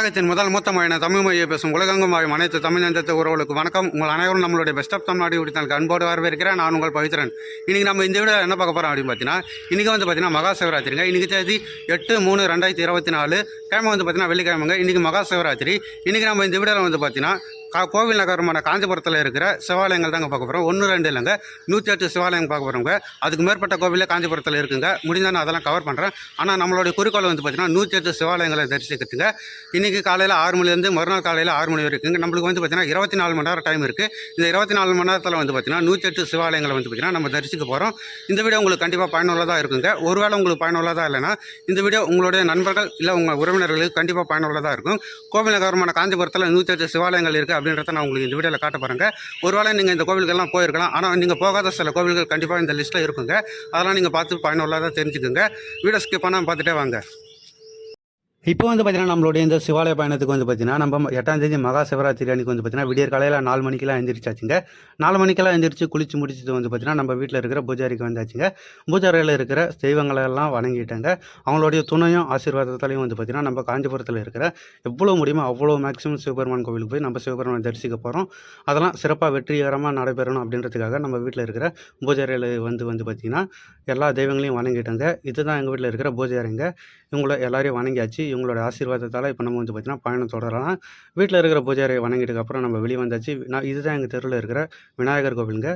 உலகத்தின் முதல் மூத்த மொழியான தமிழ் மொழியை பேசும் உலகெங்கும் வாழும் அனைத்து தமிழ் நந்தத்து உறவுகளுக்கு வணக்கம். உங்கள் அனைவரும் நம்மளுடைய பெஸ்ட் ஆஃப் தமிழ்நாடு யூடியூப் அன்போடு வரவேற்கிறேன். நான் உங்கள் பவித்ரன். இன்றைக்கி நம்ம இந்த வீடியோ என்ன பார்க்க போகிறோம் அப்படின்னு பார்த்தீங்கன்னா, இன்றைக்கி வந்து பார்த்தீங்கன்னா மகா சிவராத்திரிங்க. இன்றைக்கி தேதி 8/3/2024 கிழமை வந்து பார்த்தீங்கன்னா வெள்ளிக்கிழமைங்க. இன்றைக்கி மகா சிவராத்திரி. இன்றைக்கி நம்ம இந்த வீடியோவில் வந்து பார்த்தீங்கன்னா கோவில் நகரமான காஞ்சிபுரத்தில் இருக்கிற சிவாலயங்கள் தாங்க பார்க்க போகிறோம். 1-2 இல்லைங்க, 108 சிவாலயம் பார்க்க போகிறோங்க. அதுக்கு மேற்பட்ட கோவிலே காஞ்சிபுரத்தில் இருக்குங்க. முடிந்தால் நான் அதெல்லாம் கவர் பண்ணுறேன். ஆனால் நம்மளுடைய குறிக்கோள் வந்து பார்த்தீங்கன்னா 108 சிவாலயங்களை தரிசிக்கிறதுங்க. இன்றைக்கி காலையில் 6 மணிலேருந்து மறுநாள் காலையில் 6 மணி வரைக்குங்க. நம்மளுக்கு வந்து பார்த்தீங்கன்னா 24 மணி நேரம் டைம் இருக்குது. இந்த 24 மணி நேரத்தில் வந்து பார்த்தீங்கன்னா 108 சிவாலயங்களை வந்து பார்த்தீங்கன்னா நம்ம தரிசிக்க போகிறோம். இந்த வீடியோ உங்களுக்கு கண்டிப்பாக பயனுள்ளதாக இருக்குங்க. ஒருவேளை உங்களுக்கு பயனுள்ளதாக இல்லைன்னா இந்த வீடியோ உங்களுடைய நண்பர்கள் இல்லை உங்கள் உறவினர்களுக்கு கண்டிப்பாக பயனுள்ளதாக இருக்கும். கோவில் நகரமான காஞ்சிபுரத்தில் 108 சிவாலயங்கள் இருக்குது அப்படின்றத நான் உங்களுக்கு இந்த வீடியோவில் காட்ட போகிறேங்க. ஒருவேளை நீங்கள் இந்த கோவில்கள்லாம் போயிருக்கலாம், ஆனால் நீங்கள் போகாத சில கோவில்கள் கண்டிப்பாக இந்த லிஸ்ட்டில் இருக்குங்க. அதெல்லாம் நீங்கள் பார்த்து பயனுள்ளதாக தெரிஞ்சுக்குங்க. வீடியோ ஸ்கிப் பண்ணாமல் பார்த்துட்டே வாங்க. இப்போ வந்து பார்த்தீங்கன்னா நம்மளுடைய இந்த சிவாலய பயணத்துக்கு வந்து பார்த்தீங்கன்னா நம்ம 8ஆம் தேதி மகா சிவராத்திரி அன்றைக்கி வந்து பார்த்தீங்கன்னா விடியற் காலையில் 4 மணிக்கெல்லாம் எழுந்திரிச்சாச்சுங்க. 4 மணிக்கெல்லாம் எழுந்திரிச்சு குளிச்சு முடிச்சுட்டு வந்து பார்த்தீங்கன்னா நம்ம வீட்டில் இருக்கிற பூஜாரிக்கு வந்தாச்சுங்க. பூஜாரியில் இருக்கிற தெய்வங்களெல்லாம் வணங்கிட்டாங்க. அவங்களுடைய துணையும் ஆசீர்வாதத்தாலையும் வந்து பார்த்தீங்கன்னா நம்ம காஞ்சிபுரத்தில் இருக்கிற எவ்வளோ முடியுமோ அவ்வளோ மேக்ஸிமம் சிவபெருமான் கோவிலுக்கு போய் நம்ம சிவபெருமான் தரிசிக்க போகிறோம். அதெல்லாம் சிறப்பாக வெற்றிகரமாக நடைபெறணும் அப்படின்றதுக்காக நம்ம வீட்டில் இருக்கிற பூஜாரியில் வந்து பார்த்தீங்கன்னா எல்லா தெய்வங்களையும் வணங்கிட்டாங்க. இதுதான் எங்கள் வீட்டில் இருக்கிற பூஜாரிங்க. இவங்கள எல்லாரையும் வணங்கியாச்சு. இவங்களோட ஆசீர்வாதத்தால் இப்போ நம்ம வந்து பார்த்திங்கன்னா பயணம் தொடரலாம். வீட்டில் இருக்கிற பூஜாரியை வணங்கிட்டதுக்கப்புறம் நம்ம வெளியே வந்தாச்சு. இதுதான் எங்கள் தெருவில் இருக்கிற விநாயகர் கோவிலுங்க.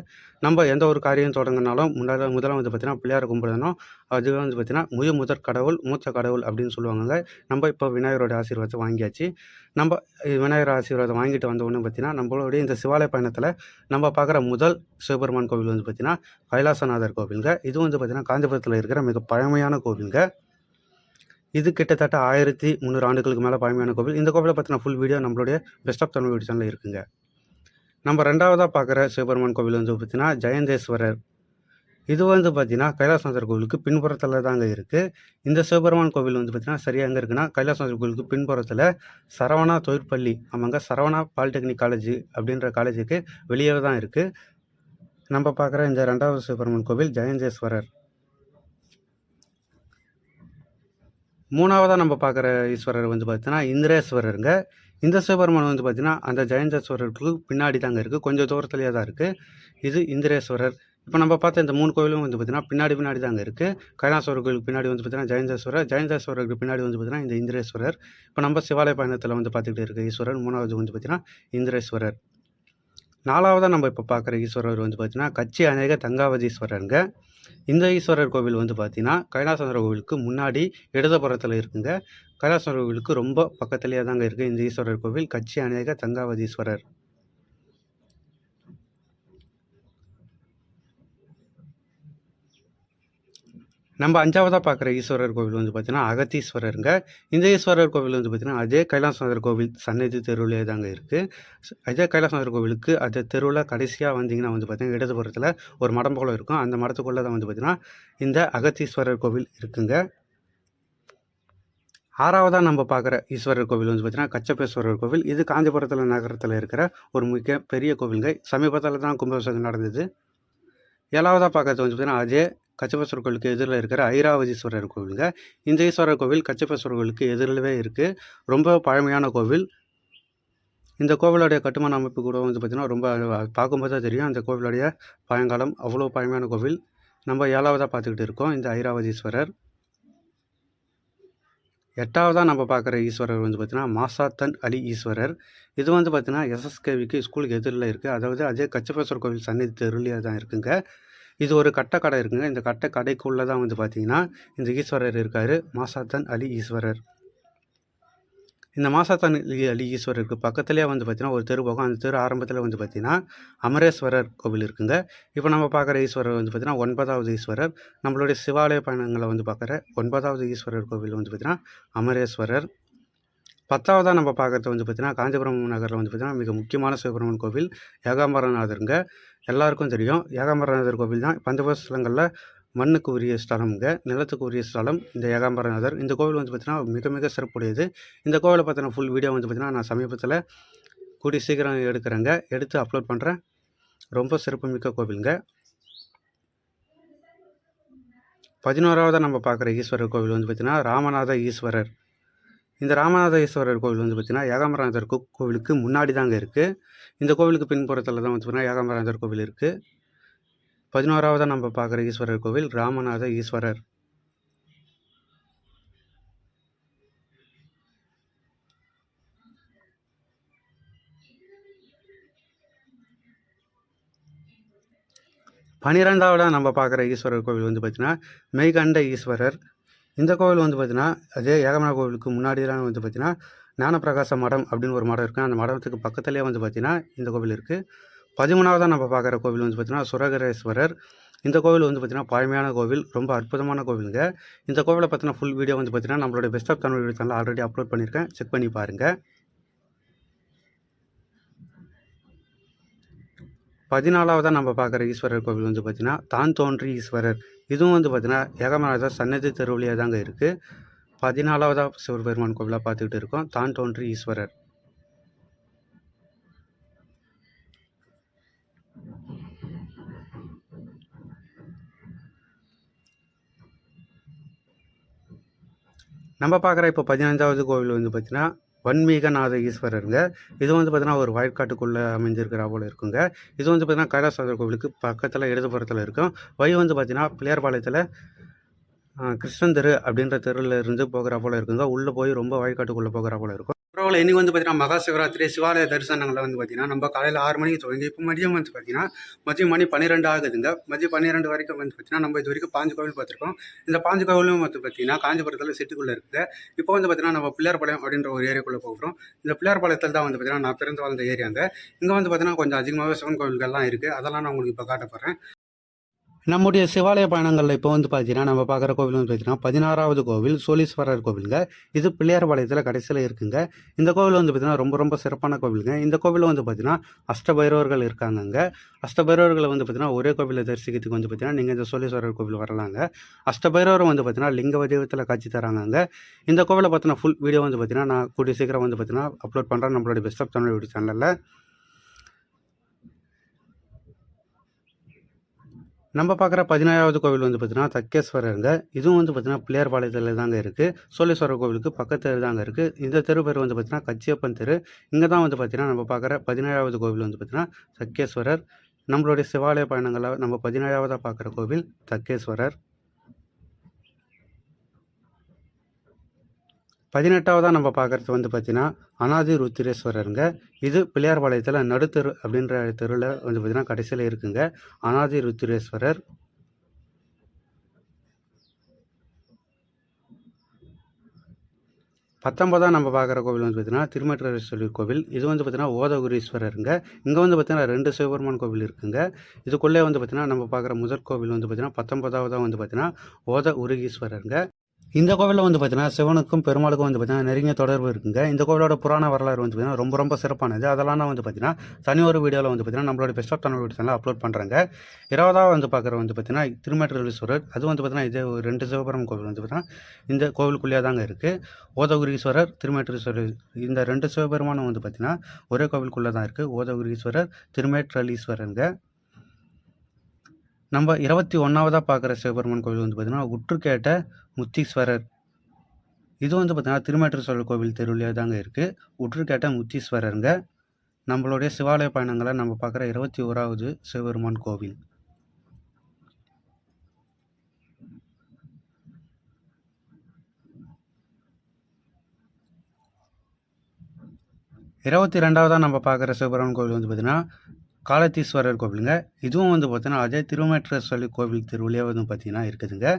நம்ம எந்த ஒரு காரியம் தொடங்கினாலும் முதல்ல வந்து பார்த்திங்கன்னா பிள்ளையாரை கும்பிடணும். அது வந்து பார்த்திங்கன்னா முதற் கடவுள் மூத்த கடவுள் அப்படின்னு சொல்லுவாங்க. நம்ம இப்போ விநாயகரோட ஆசீர்வாதத்தை வாங்கியாச்சு. நம்ம விநாயகர் ஆசீர்வாதம் வாங்கிட்டு வந்த உடனே பார்த்திங்கன்னா நம்மளுடைய இந்த சிவாலய பயணத்தில் நம்ம பார்க்குற முதல் சிவபெருமான் கோவில் வந்து பார்த்திங்கன்னா கைலாசநாதர் கோவிலுங்க. இது வந்து பார்த்திங்கன்னா காஞ்சிபுரத்தில் இருக்கிற மிக பழமையான கோவிலுங்க. இது கிட்டத்தட்ட 1300 ஆண்டுகளுக்கு மேலே பழமையான கோவில். இந்த கோவிலை பற்றின ஃபுல் வீடியோ நம்மளுடைய பெஸ்ட் ஆஃப் தமிழ் வீடியோ சேனலில் இருக்குங்க. நம்ம 2வதாக பார்க்குற சிவபெருமான் கோவில் வந்து பார்த்திங்கன்னா ஜெயந்தேஸ்வரர். இது வந்து பார்த்திங்கன்னா கைலாசநாதர் கோவிலுக்கு பின்புறத்தில் தாங்க இருக்குது. இந்த சிவபெருமான் கோவில் வந்து பார்த்திங்கன்னா சரியாக எங்கே இருக்குன்னா கைலாசநாதர் கோவிலுக்கு பின்புறத்தில் சரவணா தொழிற்பள்ளி, ஆமாங்க, சரவணா பாலிடெக்னிக் காலேஜ் அப்படின்ற காலேஜுக்கு வெளியே தான் இருக்குது. நம்ம பார்க்குற இந்த 2வது சிவபெருமான் கோவில் ஜெயந்தேஸ்வரர். 3வதாக நம்ம பார்க்குற ஈஸ்வரர் வந்து பார்த்தீங்கன்னா இந்திரேஸ்வரருங்க. இந்த சிவபெருமான் வந்து பார்த்திங்கன்னா அந்த ஜெயந்தேஸ்வரருக்கு பின்னாடி தாங்க இருக்குது, கொஞ்சம் தூரத்துலேயே தான் இருக்குது. இது இந்திரேஸ்வரர். இப்போ நம்ம பார்த்த இந்த 3 கோவிலும் வந்து பார்த்திங்கன்னா பின்னாடி தாங்க இருக்குது. கைலாசவர் கோவிலுக்கு பின்னாடி வந்து பார்த்திங்கன்னா ஜெயந்தேஸ்வரருக்கு பின்னாடி வந்து பார்த்திங்கன்னா இந்த இந்திரேஸ்வரர். இப்போ நம்ம சிவாலய பயணத்தில் வந்து பார்த்துக்கிட்டு இருக்க ஈஸ்வரர் 3வது வந்து பார்த்திங்கன்னா இந்திரேஸ்வரர். 4வதாக நம்ம இப்போ பார்க்குற ஈஸ்வரர் வந்து பார்த்திங்கன்னா கச்சி அநேக தங்காவதீஸ்வரருங்க. இந்த ஈஸ்வரர் கோவில் வந்து பார்த்திங்கன்னா கைலாசநாதர் கோவிலுக்கு முன்னாடி இடதுபுறத்தில் இருக்குங்க. கைலாசநாதர் கோவிலுக்கு ரொம்ப பக்கத்துலேயே தாங்க இருக்குது இந்த ஈஸ்வரர் கோவில் கச்சி அநேக தங்காவதீஸ்வரர். நம்ம 5வதாக பார்க்குற ஈஸ்வரர் கோவில் வந்து பார்த்திங்கன்னா அகத்தீஸ்வரருங்க. இந்த ஈஸ்வரர் கோவில் வந்து பார்த்திங்கன்னா அதே கைலாசநாதர் கோவில் சன்னதி தெருவிலே தாங்க இருக்குது. அதே கைலாசநாதர் கோவிலுக்கு அந்த தெருவில் கடைசியாக வந்தீங்கன்னா வந்து பார்த்திங்கன்னா இடதுபுறத்தில் ஒரு மடம் போல் இருக்கும். அந்த மடத்துக்குள்ளே தான் வந்து பார்த்திங்கன்னா இந்த அகத்தீஸ்வரர் கோவில் இருக்குங்க. 6வதாக நம்ம பார்க்குற ஈஸ்வரர் கோவில் வந்து பார்த்திங்கன்னா கச்சப்பேஸ்வரர் கோவில். இது காஞ்சிபுரத்தில் நகரத்தில் இருக்கிற ஒரு மிக பெரிய கோவிலுங்க. சமீபத்தில் தான் கும்பாபிஷேகம் நடந்தது. 7வதாக பார்க்குறது வந்து பார்த்திங்கன்னா அதே கச்சப்பேஸ்வரர் கோவிலுக்கு எதிரில் இருக்கிற ஐராவதீஸ்வரர் கோவிலுங்க. இந்த ஈஸ்வரர் கோவில் கச்சப்பேஸ்வரர் கோவிலுக்கு எதிரிலவே இருக்குது. ரொம்ப பழமையான கோவில். இந்த கோவிலுடைய கட்டுமான அமைப்பு கூட வந்து பார்த்திங்கன்னா ரொம்ப பார்க்கும்போது தான் தெரியும் அந்த கோவிலுடைய பழங்காலம். அவ்வளோ பழமையான கோவில். நம்ம 7வதாக பார்த்துக்கிட்டு இருக்கோம் இந்த ஐராவதீஸ்வரர். 8வதாக நம்ம பார்க்குற ஈஸ்வரர் வந்து பார்த்திங்கன்னா மாசாத்தன் அலி ஈஸ்வரர். இது வந்து பார்த்திங்கன்னா எஸ்எஸ்கேவிக்கு ஸ்கூலுக்கு எதிரில் இருக்குது. அதாவது அதே கச்சப்பேஸ்வரர் கோவில் சன்னதி தெருவிலே தான் இருக்குங்க. இது ஒரு கட்டக்கடை இருக்குங்க. இந்த கடைக்குள்ளே தான் வந்து பார்த்திங்கன்னா இந்த ஈஸ்வரர் இருக்கார், மாசாத்தன் அலி ஈஸ்வரர். இந்த மாசாத்தன் அலி ஈஸ்வரருக்கு பக்கத்துலேயே வந்து பார்த்திங்கன்னா ஒரு தெரு போகும். அந்த தெரு ஆரம்பத்தில் வந்து பார்த்திங்கன்னா அமரேஸ்வரர் கோவில் இருக்குங்க. இப்போ நம்ம பார்க்குற ஈஸ்வரர் வந்து பார்த்திங்கன்னா 9வது ஈஸ்வரர். நம்மளுடைய சிவாலய பயணங்களை வந்து பார்க்குற 9வது ஈஸ்வரர் கோவில் வந்து பார்த்திங்கன்னா அமரேஸ்வரர். 10வதாக நம்ம பார்க்குறது வந்து பார்த்திங்கன்னா காஞ்சிபுரம் நகரில் வந்து பார்த்திங்கன்னா மிக முக்கியமான சிவபெருமான் கோவில் ஏகாம்பரநாதருங்க. எல்லாருக்கும் தெரியும் ஏகாம்பரநாதர் கோவில் தான் பஞ்சபூதங்களில் மண்ணுக்கு உரிய ஸ்தலம்ங்க, நிலத்துக்கு உரிய ஸ்தலம் இந்த ஏகாம்பரநாதர். இந்த கோவில் வந்து பார்த்திங்கன்னா மிக மிக சிறப்புடையது. இந்த கோவிலை பற்றின ஃபுல் வீடியோ வந்து பார்த்திங்கன்னா நான் சமீபத்தில் கூடிய சீக்கிரம் எடுத்து அப்லோட் பண்ணுறேன். ரொம்ப சிறப்புமிக்க கோவிலுங்க. 11வதாக நம்ம பார்க்குற ஈஸ்வரர் கோவில் வந்து பார்த்திங்கன்னா ராமநாத ஈஸ்வரர். இந்த ராமநாத ஈஸ்வரர் கோவில் வந்து பார்த்திங்கன்னா ஏகாம்பரநாதர் கோவிலுக்கு முன்னாடி தாங்க இருக்குது. இந்த கோவிலுக்கு பின்புறத்தில் தான் வந்து பார்த்திங்கன்னா ஏகாம்பரநாதர் கோவில் இருக்குது. 11ஆவதாக நம்ம பார்க்குற ஈஸ்வரர் கோவில் ராமநாத ஈஸ்வரர். பன்னிரெண்டாவதாக நம்ம பார்க்குற ஈஸ்வரர் கோவில் வந்து பார்த்திங்கன்னா மெய்கண்ட ஈஸ்வரர். இந்த கோவில் வந்து பார்த்திங்கன்னா அதே ஏகாம்பர கோவிலுக்கு முன்னாடிலாம் வந்து பார்த்திங்கன்னா ஞானப்பிரகாச மடம் அப்படின்னு ஒரு மடம் இருக்குது. அந்த மடத்துக்கு பக்கத்துலேயே வந்து பார்த்திங்கன்னா இந்த கோவில் இருக்குது. 13ஆவதாக நம்ம பார்க்குற கோவில் வந்து பார்த்திங்கன்னா சுரகரேஸ்வரர். இந்த கோவில் வந்து பார்த்திங்கன்னா பழமையான கோவில், ரொம்ப அற்புதமான கோவிலுங்க. இந்த கோவிலை பற்றின ஃபுல் வீடியோ வந்து பார்த்திங்கன்னா நம்மளோட பெஸ்ட் ஆஃப் தமிழ் வீடியோ சேனலில் ஆல்ரெடி அப்லோட் பண்ணியிருக்கேன், செக் பண்ணி பாருங்கள். 14ஆவதாக நம்ம பார்க்குற ஈஸ்வரர் கோவில் வந்து பார்த்திங்கன்னா தான் தோன்றி ஈஸ்வரர். இதுவும் வந்து பார்த்திங்கன்னா ஏகாம்பரநாதர் சன்னதி தெருவிலேயே தாங்க இருக்குது. 14ஆவதாக சிவபெருமான் கோவிலாக பார்த்துக்கிட்டு இருக்கோம், தான் தோன்றி ஈஸ்வரர். நம்ம பார்க்குற இப்போ 15ஆவது கோவில் வந்து பார்த்திங்கன்னா வன்மீகநாத ஈஸ்வரருங்க. இது வந்து பார்த்திங்கன்னா ஒரு வயற்காட்டுக்குள்ளே அமைஞ்சிருக்கிற போல் இருக்குங்க. இது வந்து பார்த்திங்கன்னா கைலாசநாதர் கோவிலுக்கு பக்கத்தில் இடதுபுறத்தில் இருக்கும். வழி வந்து பார்த்திங்கன்னா பிள்ளையார்பாளையத்தில் கிருஷ்ணன் தெரு அப்படின்ற தெருவில் இருந்து போகிற போல் இருக்குங்க. உள்ளே போய் ரொம்ப வயற்காட்டுக்குள்ளே போகிற போல் இருக்கும். பரவாயில்ல. இன்றைக்கி வந்து பார்த்திங்கன்னா மகா சிவராத்திரி சிவாலய தரிசனங்களில் வந்து பார்த்திங்கன்னா நம்ம காலையில் 6 மணிக்கு துவங்கி இப்போ மதியம் வந்து பார்த்திங்கன்னா மதியம் மணி 12 ஆகுதுங்க. மதியம் 12 வரைக்கும் வந்து பார்த்திங்கன்னா நம்ம இது வரைக்கும் 5 கோவில் பார்த்துருக்கோம். இந்த 5 கோவிலும் வந்து பார்த்திங்கன்னா காஞ்சிபுரத்தில் சிட்டிக்குள்ளே இருக்குது. இப்போ வந்து பார்த்திங்கன்னா நம்ம பிள்ளையார்பாளையம் அப்படின்ற ஒரு ஏரியாக்குள்ளே போகிறோம். இந்த பிள்ளையார்பாளையத்தில் தான் வந்து பார்த்திங்கன்னா நான் பிறந்து வாழ்ந்த ஏரியாங்க. இங்கே வந்து பார்த்திங்கன்னா கொஞ்சம் அதிகமாகவே சிவன் கோவில்கள்லாம் இருக்குது. அதெல்லாம் நான் உங்களுக்கு இப்போ காட்ட போகிறேன். நம்முடைய சிவாலய பயணங்களில் இப்போ வந்து பார்த்தீங்கன்னா நம்ம பார்க்குற கோவில் வந்து பார்த்தீங்கன்னா 16ஆவது கோவில் சோழீஸ்வரர் கோவிலுங்க. இது பிள்ளையார்பாளையத்தில் கடைசியில் இருக்குங்க. இந்த கோவில் வந்து பார்த்திங்கன்னா ரொம்ப ரொம்ப சிறப்பான கோவிலுங்க. இந்த கோவிலில் வந்து பார்த்திங்கன்னா அஷ்டபைரவர்கள் இருக்காங்கங்க. அஷ்டபைரவர்களை வந்து பார்த்திங்கன்னா ஒரே கோவிலில் தரிசிக்கிறதுக்கு வந்து பார்த்திங்கன்னா நீங்கள் இந்த சோழீஸ்வரர் கோவில் வரலாங்க. அஷ்டபைரவரும் வந்து பார்த்திங்கன்னா லிங்க வடிவத்தில் காட்சி தராங்க. இந்த கோவிலை பற்றின ஃபுல் வீடியோ வந்து பார்த்திங்கன்னா நான் கூடிய சீக்கிரம் வந்து பார்த்திங்கன்னா அப்லோட் பண்ணுறேன் நம்மளுடைய பெஸ்ட் ஆஃப் தமிழ் வீடியோ சேனலில். நம்ம பார்க்குற 17ஆவது கோவில் வந்து பார்த்திங்கன்னா தக்கேஸ்வரருங்க. இதுவும் வந்து பார்த்திங்கன்னா பிள்ளையார்பாளையத்தில் தாங்க இருக்குது. சோழேஸ்வரர் கோவிலுக்கு பக்கத்து தாங்க இருக்குது. இந்த தெரு பேர் வந்து பார்த்திங்கன்னா கச்சியப்பன் தெரு. இங்கே தான் வந்து பார்த்திங்கன்னா நம்ம பார்க்குற 17ஆவது கோவில் வந்து பார்த்திங்கன்னா தக்கேஸ்வரர். நம்மளுடைய சிவாலய பயணங்களில் நம்ம 17ஆவதாக பார்க்குற கோவில் தக்கேஸ்வரர். 18ஆவதாக நம்ம பார்க்குறது வந்து பார்த்திங்கன்னா அனாதி ருத்திரேஸ்வரருங்க. இது பிள்ளையார்பாளையத்தில் நடுத்தெரு அப்படின்ற தெருவில் வந்து பார்த்திங்கன்னா கடைசியில் இருக்குங்க அனாதி ருத்திரேஸ்வரர். 19ஆக நம்ம பார்க்குற கோவில் வந்து பார்த்திங்கன்னா திருமேற்றீஸ்வரர் கோவில். இது வந்து பார்த்திங்கன்னா ஓதகுரீஸ்வரருங்க. இங்கே வந்து பார்த்திங்கன்னா 2 சிவபெருமான் கோவில் இருக்குங்க. இதுக்குள்ளே வந்து பார்த்திங்கன்னா நம்ம பார்க்குற முதல் கோவில் வந்து பார்த்திங்கன்னா 19ஆவதாக வந்து பார்த்திங்கன்னா ஓத உருகீஸ்வரருங்க. இந்த கோவிலில் வந்து பார்த்திங்கன்னா சிவனுக்கும் பெருமாளுக்கும் வந்து பார்த்திங்கன்னா நெருங்கிய தொடர்பு இருக்குங்க. இந்த கோவிலோட புராண வரலாறு வந்து பார்த்திங்கன்னா ரொம்ப ரொம்ப சிறப்பானது. அதெல்லாம் நான் வந்து பார்த்திங்கன்னா தனி ஒரு வீடியோவில் வந்து பார்த்திங்கன்னா நம்மளோட பெஸ்ட் ஆஃப் தமிழ் வீடியோ சேனலில் அப்லோட் பண்ணுறேங்க. 20ஆவது வந்து பார்க்குற வந்து பார்த்திங்கன்னா திருமேற்றீஸ்வரர். அது வந்து பார்த்திங்கன்னா இதே 2 சிவபெருமான் கோவில் வந்து பார்த்திங்கன்னா இந்த கோவிலுக்குள்ளேயே தாங்க இருக்குது. ஓதகுரீஸ்வரர், திருமேற்றீஸ்வரர் இந்த 2 சிவபெருமானும் வந்து பார்த்திங்கன்னா ஒரே கோவிலுக்குள்ளே தான் இருக்குது. ஓதகுரீஸ்வரர், திருமேற்றலீஸ்வரருங்க. நம்ம 21ஆவதாக பார்க்குற சிவபெருமான் கோவில் வந்து பார்த்திங்கன்னா உற்றுக்கேட்ட முத்தீஸ்வரர். இது வந்து பார்த்திங்கன்னா திருமேற்றீஸ்வரர் கோவில் தெருவிலே தாங்க இருக்குது. உற்றுக்கேட்ட முத்தீஸ்வரருங்க. நம்மளுடைய சிவாலய பயணங்களை நம்ம பார்க்குற 21ஆவது சிவபெருமான் கோவில். 22ஆவதாக நம்ம பார்க்குற சிவபெருமான் கோவில் வந்து பார்த்திங்கன்னா காலத்தீஸ்வரர் கோவிலுங்க. இதுவும் வந்து பார்த்திங்கன்னா அதே திருமேற்றீஸ்வரர் கோவில் தெருவிலே வந்து பார்த்திங்கன்னா இருக்குதுங்க.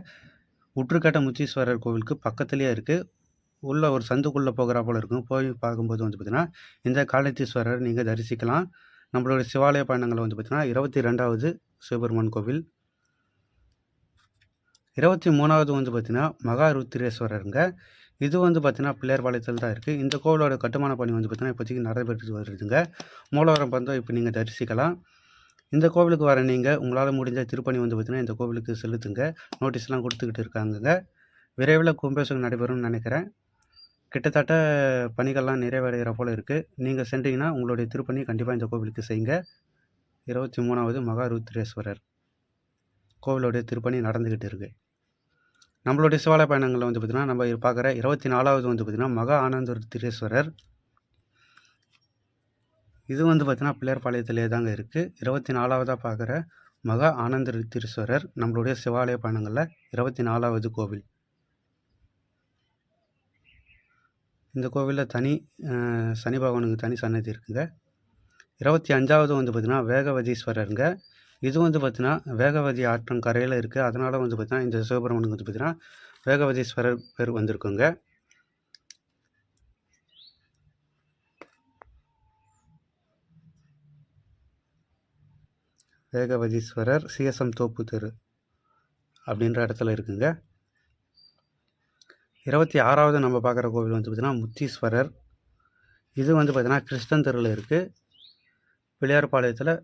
உற்றுக்கேட்ட முத்தீஸ்வரர் கோவிலுக்கு பக்கத்துலேயே இருக்குது. உள்ள ஒரு சந்துக்குள்ளே போகிற போல் இருக்கும். போய் பார்க்கும்போது வந்து பார்த்திங்கன்னா இந்த காலத்தீஸ்வரர் நீங்கள் தரிசிக்கலாம். நம்மளுடைய சிவாலய பயணங்களை வந்து பார்த்திங்கன்னா 22ஆவது சிவபெருமான் கோவில். 23ஆவது வந்து பார்த்திங்கன்னா மகாருத்திரேஸ்வரருங்க. இது வந்து பார்த்திங்கன்னா பிள்ளையார்பாளையத்தில் தான் இருக்குது. இந்த கோவிலோட கட்டுமான பணி வந்து பார்த்திங்கன்னா இப்போதைக்கு நடைபெற்று வருதுங்க. மூலவரம் பந்தம் இப்போ நீங்கள் தரிசிக்கலாம். இந்த கோவிலுக்கு வர நீங்கள் உங்களால் முடிஞ்ச திருப்பணி வந்து பார்த்திங்கன்னா இந்த கோவிலுக்கு செலுத்துங்க. நோட்டீஸ்லாம் கொடுத்துக்கிட்டு இருக்காங்கங்க. விரைவில் கும்பாபிஷேகம் நடைபெறும்னு நினைக்கிறேன். கிட்டத்தட்ட பணிகள்லாம் நிறைவடைகிற போல் இருக்குது. நீங்கள் சென்றீங்கன்னா உங்களுடைய திருப்பணி கண்டிப்பாக இந்த கோவிலுக்கு செய்யுங்க. 23ஆவது மகாருத்ரேஸ்வரர் கோவிலோடைய திருப்பணி நடந்துக்கிட்டு இருக்குது. நம்மளுடைய சிவாலய பயணங்களில் வந்து பார்த்திங்கன்னா நம்ம பார்க்குற 24வது வந்து பார்த்திங்கன்னா மகா ஆனந்தருத்திரேஸ்வரர். இது வந்து பார்த்திங்கன்னா பிள்ளையார்பாளையத்திலே தாங்க இருக்குது. 24வதாக பார்க்குற மகா ஆனந்தருத்திரேஸ்வரர் நம்மளுடைய சிவாலய பயணங்களில் 24வது கோவில். இந்த கோவிலில் தனி சனி பகவானுக்கு தனி சன்னதி இருக்குங்க. 25வது வந்து பார்த்திங்கன்னா வேகவதீஸ்வரருங்க. இது வந்து பார்த்திங்கன்னா வேகவதி ஆற்றங்கரையில் இருக்குது. அதனால் வந்து பார்த்திங்கன்னா இந்த சிவபெருமானுக்கு வந்து பார்த்திங்கன்னா வேகவதீஸ்வரர் பேர் வந்திருக்குங்க. வேகவதீஸ்வரர் சிஎஸ்எம் தோப்பு தெரு அப்படின்ற இடத்துல இருக்குங்க. 26வது நம்ம பார்க்குற கோவில் வந்து பார்த்திங்கன்னா முத்தீஸ்வரர். இது வந்து பார்த்திங்கன்னா கிருஷ்ணன் தெருவில் இருக்குது. பிள்ளையார்பாளையத்தில்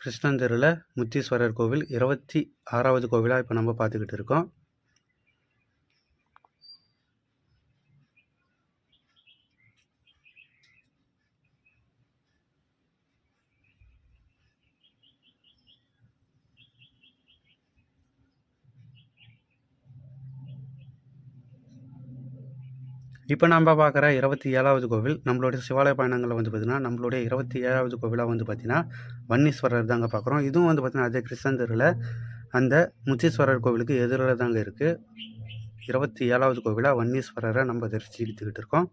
கிருஷ்ணன் தெருவில் முத்தீஸ்வரர் கோவில் 26வது கோவிலாக இப்போ நம்ம பார்த்துக்கிட்டு இருக்கோம். இப்போ நம்ம பார்க்குற 27வது கோவில் நம்மளுடைய சிவாலய பயணங்களில் வந்து பார்த்திங்கன்னா நம்மளுடைய 27வது கோவிலாக வந்து பார்த்திங்கன்னா வன்னீஸ்வரர் தாங்க பார்க்குறோம். இதுவும் வந்து பார்த்திங்கன்னா அதே கிருஷ்ணன் தெருவில் அந்த முத்தீஸ்வரர் கோவிலுக்கு எதிரில் தாங்க இருக்குது. 27வது கோவிலாக வன்னீஸ்வரரை நம்ம தரிசிச்சுக்கிட்டு இருக்கோம்.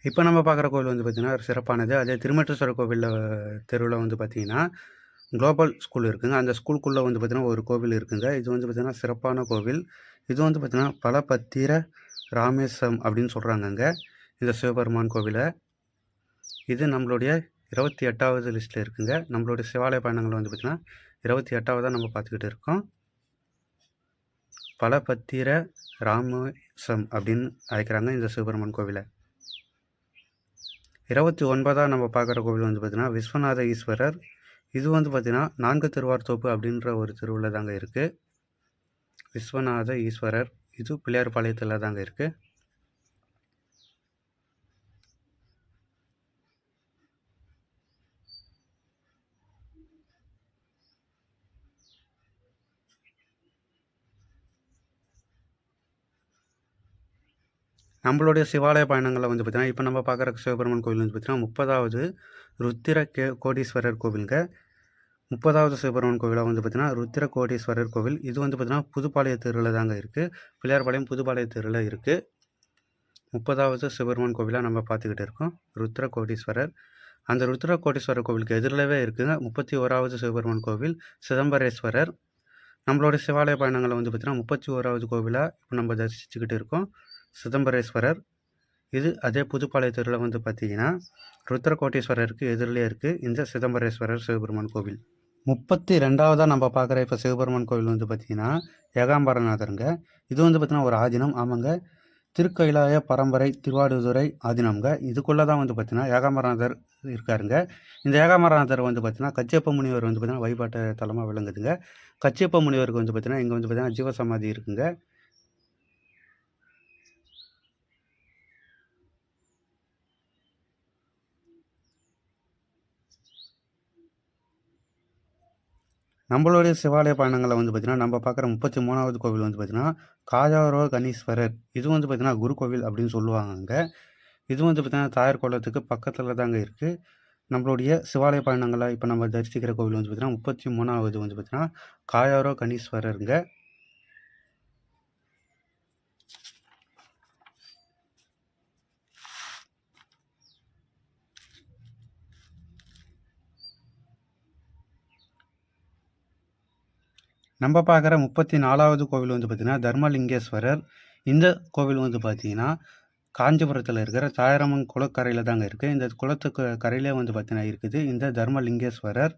இப்போ நம்ம பார்க்குற கோவில் வந்து பார்த்திங்கன்னா ஒரு சிறப்பானது. அதே திருமட்டேஸ்வரர் கோவிலில் தெருவில் வந்து பார்த்திங்கன்னா குளோபல் ஸ்கூல் இருக்குதுங்க. அந்த ஸ்கூலுக்குள்ளே வந்து பார்த்திங்கன்னா ஒரு கோவில் இருக்குதுங்க. இது வந்து பார்த்திங்கன்னா சிறப்பான கோவில். இது வந்து பார்த்திங்கன்னா பலபத்திர ராமேஸ்வரம் அப்படின்னு சொல்கிறாங்கங்க இந்த சிவபெருமான் கோவிலை. இது நம்மளுடைய 28வது லிஸ்ட்டில் இருக்குதுங்க. நம்மளுடைய சிவாலய பயணங்கள் வந்து பார்த்திங்கன்னா 28வதாக நம்ம பார்த்துக்கிட்டு இருக்கோம். பலபத்திர ராமேஸ்வரம் அப்படின்னு அழைக்கிறாங்க இந்த சிவபெருமான் கோவிலை. 29தாக நம்ம பார்க்குற கோவில் வந்து பார்த்திங்கன்னா விஸ்வநாத ஈஸ்வரர். இது வந்து பார்த்திங்கன்னா 4 திருவார் தோப்பு அப்படின்ற ஒரு தெருவில் தாங்க இருக்குது. விஸ்வநாத ஈஸ்வரர் இது பிள்ளையார்பாளையத்தில் தாங்க இருக்குது. நம்மளுடைய சிவாலய பயணங்களில் வந்து பார்த்திங்கன்னா இப்போ நம்ம பார்க்குற சிவபெருமான் கோவில் வந்து பார்த்திங்கன்னா 30வது ருத்திர கோடீஸ்வரர் கோவிலுங்க. 30வது சிவபெருமான் கோவிலாக வந்து பார்த்திங்கன்னா ருத்திர கோடீஸ்வரர் கோவில். இது வந்து பார்த்திங்கன்னா புதுப்பாளைய தெருவில் தாங்க இருக்குது. பிள்ளையார்பாளையம் புதுப்பாளைய தெருவில் இருக்குது. 30வது சிவபெருமான் கோவிலாக நம்ம பார்த்துக்கிட்டு இருக்கோம் ருத்திர கோடீஸ்வரர். அந்த ருத்திர கோடீஸ்வரர் கோவிலுக்கு எதிரிலவே இருக்குதுங்க 31வது சிவபெருமான் கோவில் சிதம்பரேஸ்வரர். நம்மளோட சிவாலய பயணங்களை வந்து பார்த்திங்கன்னா 31வது கோவிலாக இப்போ நம்ம தரிசிச்சுக்கிட்டு இருக்கோம் சிதம்பரேஸ்வரர். இது அதே புதுப்பாளைய தெருவில் வந்து பார்த்திங்கன்னா ருத்ரகோட்டீஸ்வரருக்கு எதிரிலே இருக்குது இந்த சிதம்பரேஸ்வரர் சிவபெருமான் கோவில். 32வதாக நம்ம பார்க்குற இப்போ சிவபெருமான் கோவில் வந்து பார்த்திங்கன்னா ஏகாம்பரநாதருங்க. இது வந்து பார்த்திங்கன்னா ஒரு ஆதீனம். ஆமாங்க, திருக்கைலாய பரம்பரை திருவாடுதுறை ஆதீனம்ங்க. இதுக்குள்ளே தான் வந்து பார்த்திங்கன்னா ஏகாம்பரநாதர் இருக்காருங்க. இந்த ஏகாம்பரநாதர் வந்து பார்த்திங்கன்னா கச்சியப்ப முனிவர் வந்து பார்த்திங்கன்னா வழிபாட்டு தலமாக விளங்குதுங்க. கச்சியப்ப முனிவருக்கு வந்து பார்த்திங்கன்னா இங்கே வந்து பார்த்திங்கன்னா ஜீவசமாதி இருக்குங்க. நம்மளுடைய சிவாலய பயணங்களில் வந்து பார்த்திங்கன்னா நம்ம பார்க்குற 33வது கோவில் வந்து பார்த்திங்கன்னா காயாரோ கணீஸ்வரர். இது வந்து பார்த்திங்கன்னா குரு கோவில் அப்படின்னு சொல்லுவாங்க. இது வந்து பார்த்திங்கன்னா தாயார் கோலத்துக்கு பக்கத்தில் தாங்க இருக்குது. நம்மளுடைய சிவாலய பயணங்களை இப்போ நம்ம தரிசிக்கிற கோவில் வந்து பார்த்திங்கன்னா 33வது வந்து பார்த்திங்கன்னா காயாரோ கணீஸ்வரருங்க. நம்ம பார்க்குற 34வது கோவில் வந்து பார்த்திங்கன்னா தர்மலிங்கேஸ்வரர். இந்த கோவில் வந்து பார்த்திங்கன்னா காஞ்சிபுரத்தில் இருக்கிற தாயாரம்மன் குளக்கரையில் தாங்க இருக்குது. இந்த குளத்துக்கு கரையிலே வந்து பார்த்திங்கன்னா இருக்குது இந்த தர்மலிங்கேஸ்வரர்.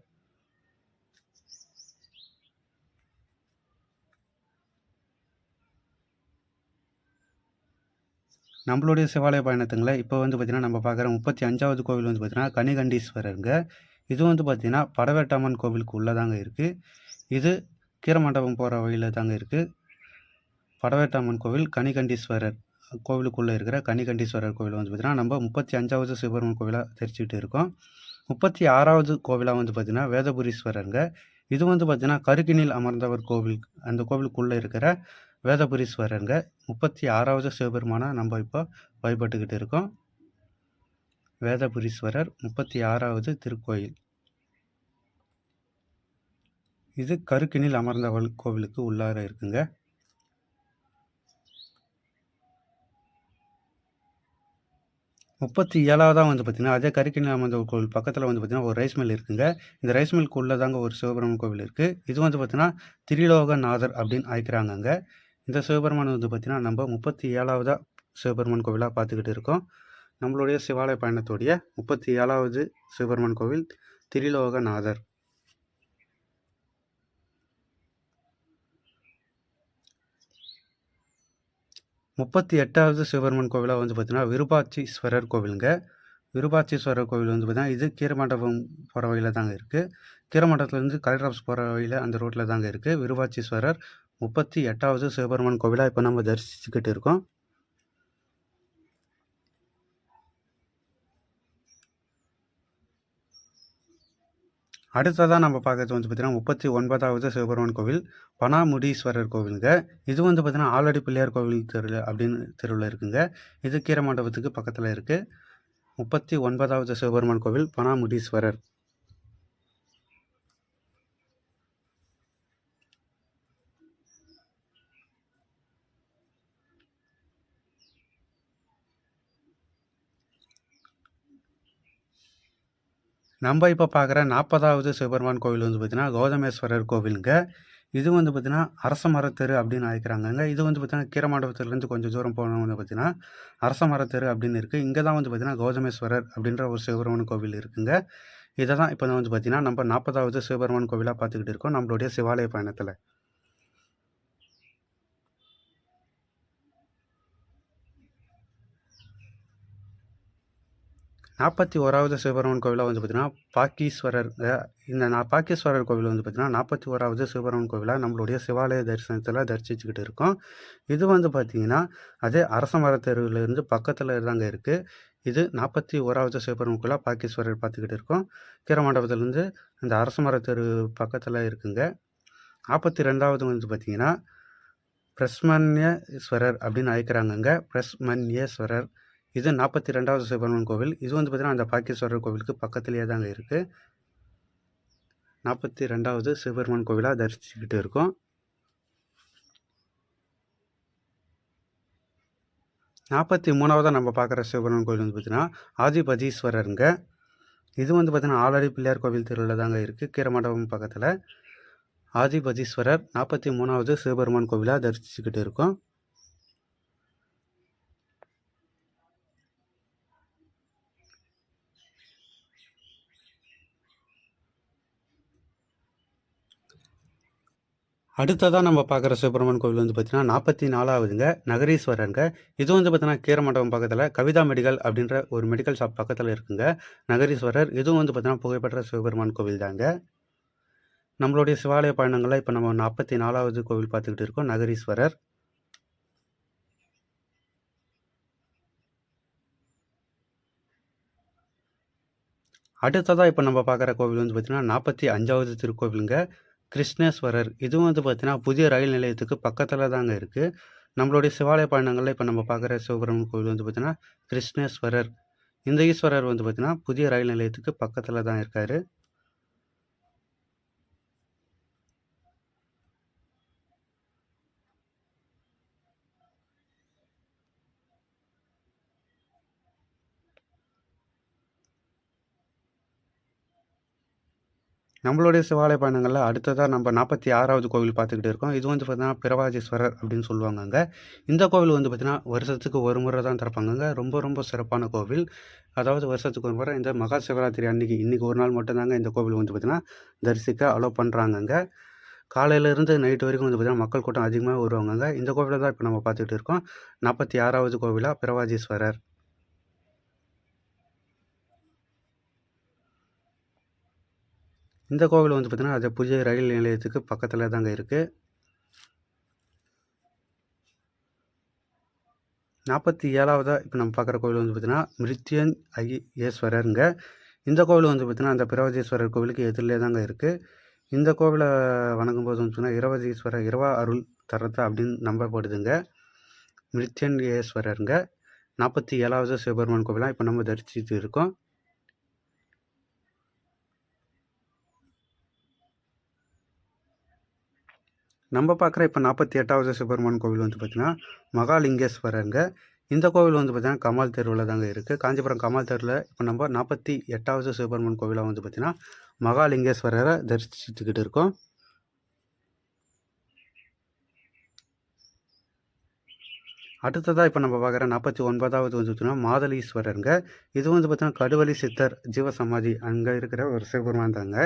நம்மளுடைய சிவாலய பயணத்துங்களை இப்போ வந்து பார்த்திங்கன்னா நம்ம பார்க்குற 35வது கோவில் வந்து பார்த்திங்கன்னா கனிகண்டீஸ்வரருங்க. இது வந்து பார்த்திங்கன்னா படவேட்டம்மன் கோவிலுக்கு உள்ளே தாங்க இருக்குது. இது கீரமண்டபம் போகிற வழியில் தாங்க இருக்குது. படவேட்டம்மன் கோவில் கனிகண்டீஸ்வரர் கோவிலுக்குள்ளே இருக்கிற கனிகண்டீஸ்வரர் கோவில் வந்து பார்த்திங்கன்னா நம்ம 35வது சிவபெருமான் கோவிலாக தெரிஞ்சுக்கிட்டு இருக்கோம். 36வது கோவிலாக வந்து பார்த்திங்கன்னா வேதபுரீஸ்வரருங்க. இது வந்து பார்த்திங்கன்னா கருக்கினில் அமர்ந்தவர் கோவில், அந்த கோவிலுக்குள்ளே இருக்கிற வேதபுரீஸ்வரருங்க. 36வது சிவபெருமானை நம்ம இப்போ வழிபட்டுக்கிட்டு இருக்கோம். வேதபுரீஸ்வரர் 36வது திருக்கோயில். இது கருக்கினில் அமர்ந்தவள் கோவிலுக்கு உள்ளார இருக்குங்க. முப்பத்தி ஏழாவதாக வந்து பார்த்திங்கன்னா அதே கருக்கினில் அமர்ந்தவள் கோவில் பக்கத்தில் வந்து பார்த்திங்கன்னா ஒரு ரைஸ் மில் இருக்குங்க. இந்த ரைஸ் மில்க்கு உள்ளே தாங்க ஒரு சிவபெருமான் கோவில் இருக்குது. இது வந்து பார்த்திங்கன்னா திரிலோகநாதர் அப்படின்னு அழைக்கிறாங்கங்க. இந்த சிவபெருமான் வந்து பார்த்திங்கன்னா நம்ம 37வது சிவபெருமான் கோவிலாக பார்த்துக்கிட்டு இருக்கோம். நம்மளுடைய சிவாலய பயணத்துடைய 37வது சிவபெருமான் கோவில் திரிலோகநாதர். 38வது சிவபெருமான் கோவிலாக வந்து பார்த்திங்கன்னா விருபாட்சீஸ்வரர் கோவிலுங்க. விருபாட்சீஸ்வரர் கோவில் வந்து பார்த்திங்கன்னா இது கீரமண்டபம் போகிற வழியில் தாங்க இருக்குது. கீரமண்டபத்துலேருந்து கலெக்டர் போகிற வழியில் அந்த ரோட்டில் தாங்க இருக்குது. விருபாட்சீஸ்வரர் 38வது சிவபெருமான் கோவிலாக இப்போ நம்ம தரிசிச்சுக்கிட்டு இருக்கோம். அடுத்ததாக நம்ம பார்க்கறது வந்து பார்த்திங்கன்னா 39வது சிவபெருமான் கோவில் பனாமுடீஸ்வரர் கோவிலுங்க. இது வந்து பார்த்திங்கன்னா ஆலடி பிள்ளையார் கோவில் தெருவில் அப்படின்னு தெருவில் இருக்குங்க. இது கீரமண்டபத்துக்கு பக்கத்தில் இருக்குது. 39வது சிவபெருமான் கோவில் பனாமுடீஸ்வரர். நம்ம இப்போ பார்க்குற 40வது சிவபெருமான் கோவில் வந்து பார்த்திங்கன்னா கௌதமேஸ்வரர் கோவிலுங்க. இது வந்து பார்த்திங்கன்னா அரச மரத்தெரு அப்படின்னு அழைக்கிறாங்கங்க. இது வந்து பார்த்திங்கன்னா கீரமண்டபத்துலேருந்து கொஞ்சம் தூரம் போனோம் வந்து பார்த்திங்கன்னா அரச மரத்தெரு அப்படின்னு இருக்குது. இங்கே தான் வந்து பார்த்திங்கன்னா கௌதமேஸ்வரர் அப்படின்ற ஒரு சிவபெருமான் கோவில் இருக்குங்க. இதை தான் இப்போ வந்து பார்த்திங்கன்னா நம்ம 40வது சிவபெருமான் கோவிலாக பார்த்துக்கிட்டு இருக்கோம் நம்மளுடைய சிவாலய பயணத்தில். 41வது சிவபெருமான் கோவிலாக வந்து பார்த்திங்கன்னா பாக்கீஸ்வரர். இந்த பாக்கீஸ்வரர் கோவில் வந்து பார்த்திங்கன்னா 41வது சிவபெருமான் கோவிலாக நம்மளுடைய சிவாலய தரிசனத்தில் தரிசிச்சுக்கிட்டு இருக்கோம். இது வந்து பார்த்திங்கன்னா அதே அரச மரத்தெருவிலேருந்து பக்கத்தில் தாங்க இருக்குது. இது 41வது சிவபெருமான் கோவிலாக பாக்கீஸ்வரர் பார்த்துக்கிட்டு இருக்கோம். கீரமண்டபத்துலேருந்து அந்த அரச மரத்தெரு பக்கத்தில் இருக்குங்க. 42வது வந்து பார்த்திங்கன்னா பிரஸ்மன்யேஸ்வரர் அப்படின்னு அழைக்கிறாங்கங்க. பிரஸ்மன்யேஸ்வரர். இது 42வது சிவபெருமான் கோவில். இது வந்து பார்த்திங்கன்னா அந்த பாக்கீஸ்வரர் கோவிலுக்கு பக்கத்துலேயே தாங்க இருக்குது. 42வது சிவபெருமான் கோவிலாக தரிசிச்சுக்கிட்டு இருக்கோம். 43வது நம்ம பார்க்குற சிவபெருமான் கோவில் வந்து பார்த்திங்கன்னா ஆதிபதீஸ்வரருங்க. இது வந்து பார்த்திங்கன்னா ஆலடி பிள்ளையார் கோவில் தெருவில் தாங்க இருக்குது. கீரமண்டபம் பக்கத்தில் ஆதிபதீஸ்வரர் 43வது சிவபெருமான் கோவிலாக தரிசிச்சுக்கிட்டு இருக்கோம். அடுத்ததாக நம்ம பார்க்குற சிவபெருமான் கோவில் வந்து பார்த்திங்கன்னா 44வதுங்க நகரீஸ்வரருங்க. இது வந்து பார்த்திங்கன்னா கீரமண்டபம் பக்கத்தில் கவிதா மெடிக்கல் அப்படின்ற ஒரு மெடிக்கல் ஷாப் பக்கத்தில் இருக்குங்க நகரீஸ்வரர். இதுவும் வந்து பார்த்திங்கன்னா புகழ்பெற்ற சிவபெருமான் கோவில் தாங்க. நம்மளுடைய சிவாலய பயணங்களில் இப்போ நம்ம 44வது கோவில் பார்த்துக்கிட்டு இருக்கோம் நகரீஸ்வரர். அடுத்ததாக இப்போ நம்ம பார்க்குற கோவில் வந்து பார்த்திங்கன்னா 45வது திருக்கோவிலுங்க கிருஷ்ணேஸ்வரர். இதுவும் வந்து பார்த்திங்கன்னா புதிய ரயில் நிலையத்துக்கு பக்கத்தில் தாங்க இருக்குது. நம்மளுடைய சிவாலய பயணங்களில் இப்போ நம்ம பார்க்குற சிவபெருமான் கோவில் வந்து பார்த்திங்கன்னா கிருஷ்ணேஸ்வரர். இந்த ஈஸ்வரர் வந்து பார்த்திங்கன்னா புதிய ரயில் நிலையத்துக்கு பக்கத்தில் தான் இருக்கார். நம்மளுடைய சிவாலய பயணங்களில் அடுத்ததாக நம்ம 46வது கோவில் பார்த்துக்கிட்டு இருக்கோம். இது வந்து பார்த்திங்கன்னா பிரவாஜீஸ்வரர் அப்படின்னு சொல்லுவாங்கங்க. இந்த கோவில் வந்து பார்த்திங்கன்னா வருஷத்துக்கு ஒரு முறை தான் திறப்பாங்கங்க. ரொம்ப ரொம்ப சிறப்பான கோவில். அதாவது வருஷத்துக்கு ஒரு முறை இந்த மகா சிவராத்திரி இன்றைக்கி ஒரு நாள் மட்டும்தாங்க இந்த கோவில் வந்து பார்த்திங்கன்னா தரிசிக்க அலோவ் பண்ணுறாங்கங்க. காலையிலேருந்து நைட்டு வரைக்கும் வந்து பார்த்திங்கன்னா மக்கள் கூட்டம் அதிகமாக வருவாங்கங்க. இந்த கோவிலை தான் இப்போ நம்ம பார்த்துக்கிட்டு இருக்கோம். 46வது கோவிலாக பிரவாஜீஸ்வரர். இந்த கோவில் வந்து பார்த்திங்கன்னா அது புதிய ரயில் நிலையத்துக்கு பக்கத்தில் தாங்க இருக்குது. 47வதா இப்போ நம்ம பார்க்குற கோவில் வந்து பார்த்திங்கன்னா மிருத்யன் ஐயேஸ்வரருங்க. இந்த கோவில் வந்து பார்த்திங்கன்னா அந்த பிரகதீஸ்வரர் கோவிலுக்கு எதிரிலே தாங்க இருக்குது. இந்த கோவிலை வணங்கும்போது வந்து பார்த்திங்கன்னா இரவதீஸ்வரர் இரவா அருள் தரத்தை அப்படின்னு நம்பப்படுதுங்க. மிருத்யன்யேஸ்வரருங்க. 47வது சிவபெருமான் கோவிலாக இப்போ நம்ம தரிசித்து இருக்கோம். நம்ம பார்க்குற இப்போ 48வது சிவபெருமான் கோவில் வந்து பார்த்திங்கன்னா மகாலிங்கேஸ்வரருங்க. இந்த கோவில் வந்து பார்த்திங்கன்னா கமால் தெருவில் தாங்க இருக்குது. காஞ்சிபுரம் கமால் தெருவில் இப்போ நம்ம 48வது சிவபெருமான் கோவிலாக வந்து பார்த்திங்கன்னா மகாலிங்கேஸ்வரரை தரிசிச்சுக்கிட்டு இருக்கோம். அடுத்ததாக இப்போ நம்ம பார்க்குற 49வது வந்து பார்த்திங்கன்னா மாதளீஸ்வரருங்க. இது வந்து பார்த்திங்கன்னா கடுவலி சித்தர் ஜீவசமாதி அங்கே இருக்கிற ஒரு சிவபெருமான் தாங்க.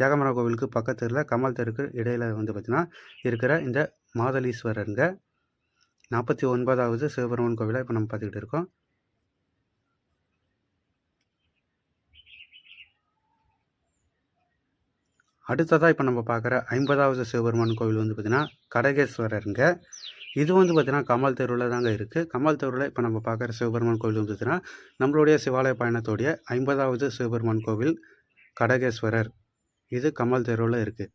ஏகமரா கோவிலுக்கு பக்கத்தில் கமல் தெருக்கு இடையில் வந்து பார்த்திங்கன்னா இருக்கிற இந்த மாதளீஸ்வரருங்க. 49வது சிவபெருமான் கோவிலாக இப்போ நம்ம பார்த்துக்கிட்டு இருக்கோம். அடுத்ததாக இப்போ நம்ம பார்க்குற 50வது சிவபெருமான் கோவில் வந்து பார்த்திங்கன்னா கடகேஸ்வரருங்க. இது வந்து பார்த்திங்கன்னா கமால் தெருவில் தாங்க இருக்குது. கமால் தெருவில் இப்போ நம்ம பார்க்குற சிவபெருமான் கோவில் வந்து பார்த்திங்கன்னா நம்மளுடைய சிவாலய பயணத்தோடைய 50வது சிவபெருமான் கோவில் கடகேஸ்வரர். இது கமால் தெருவில் இருக்குது.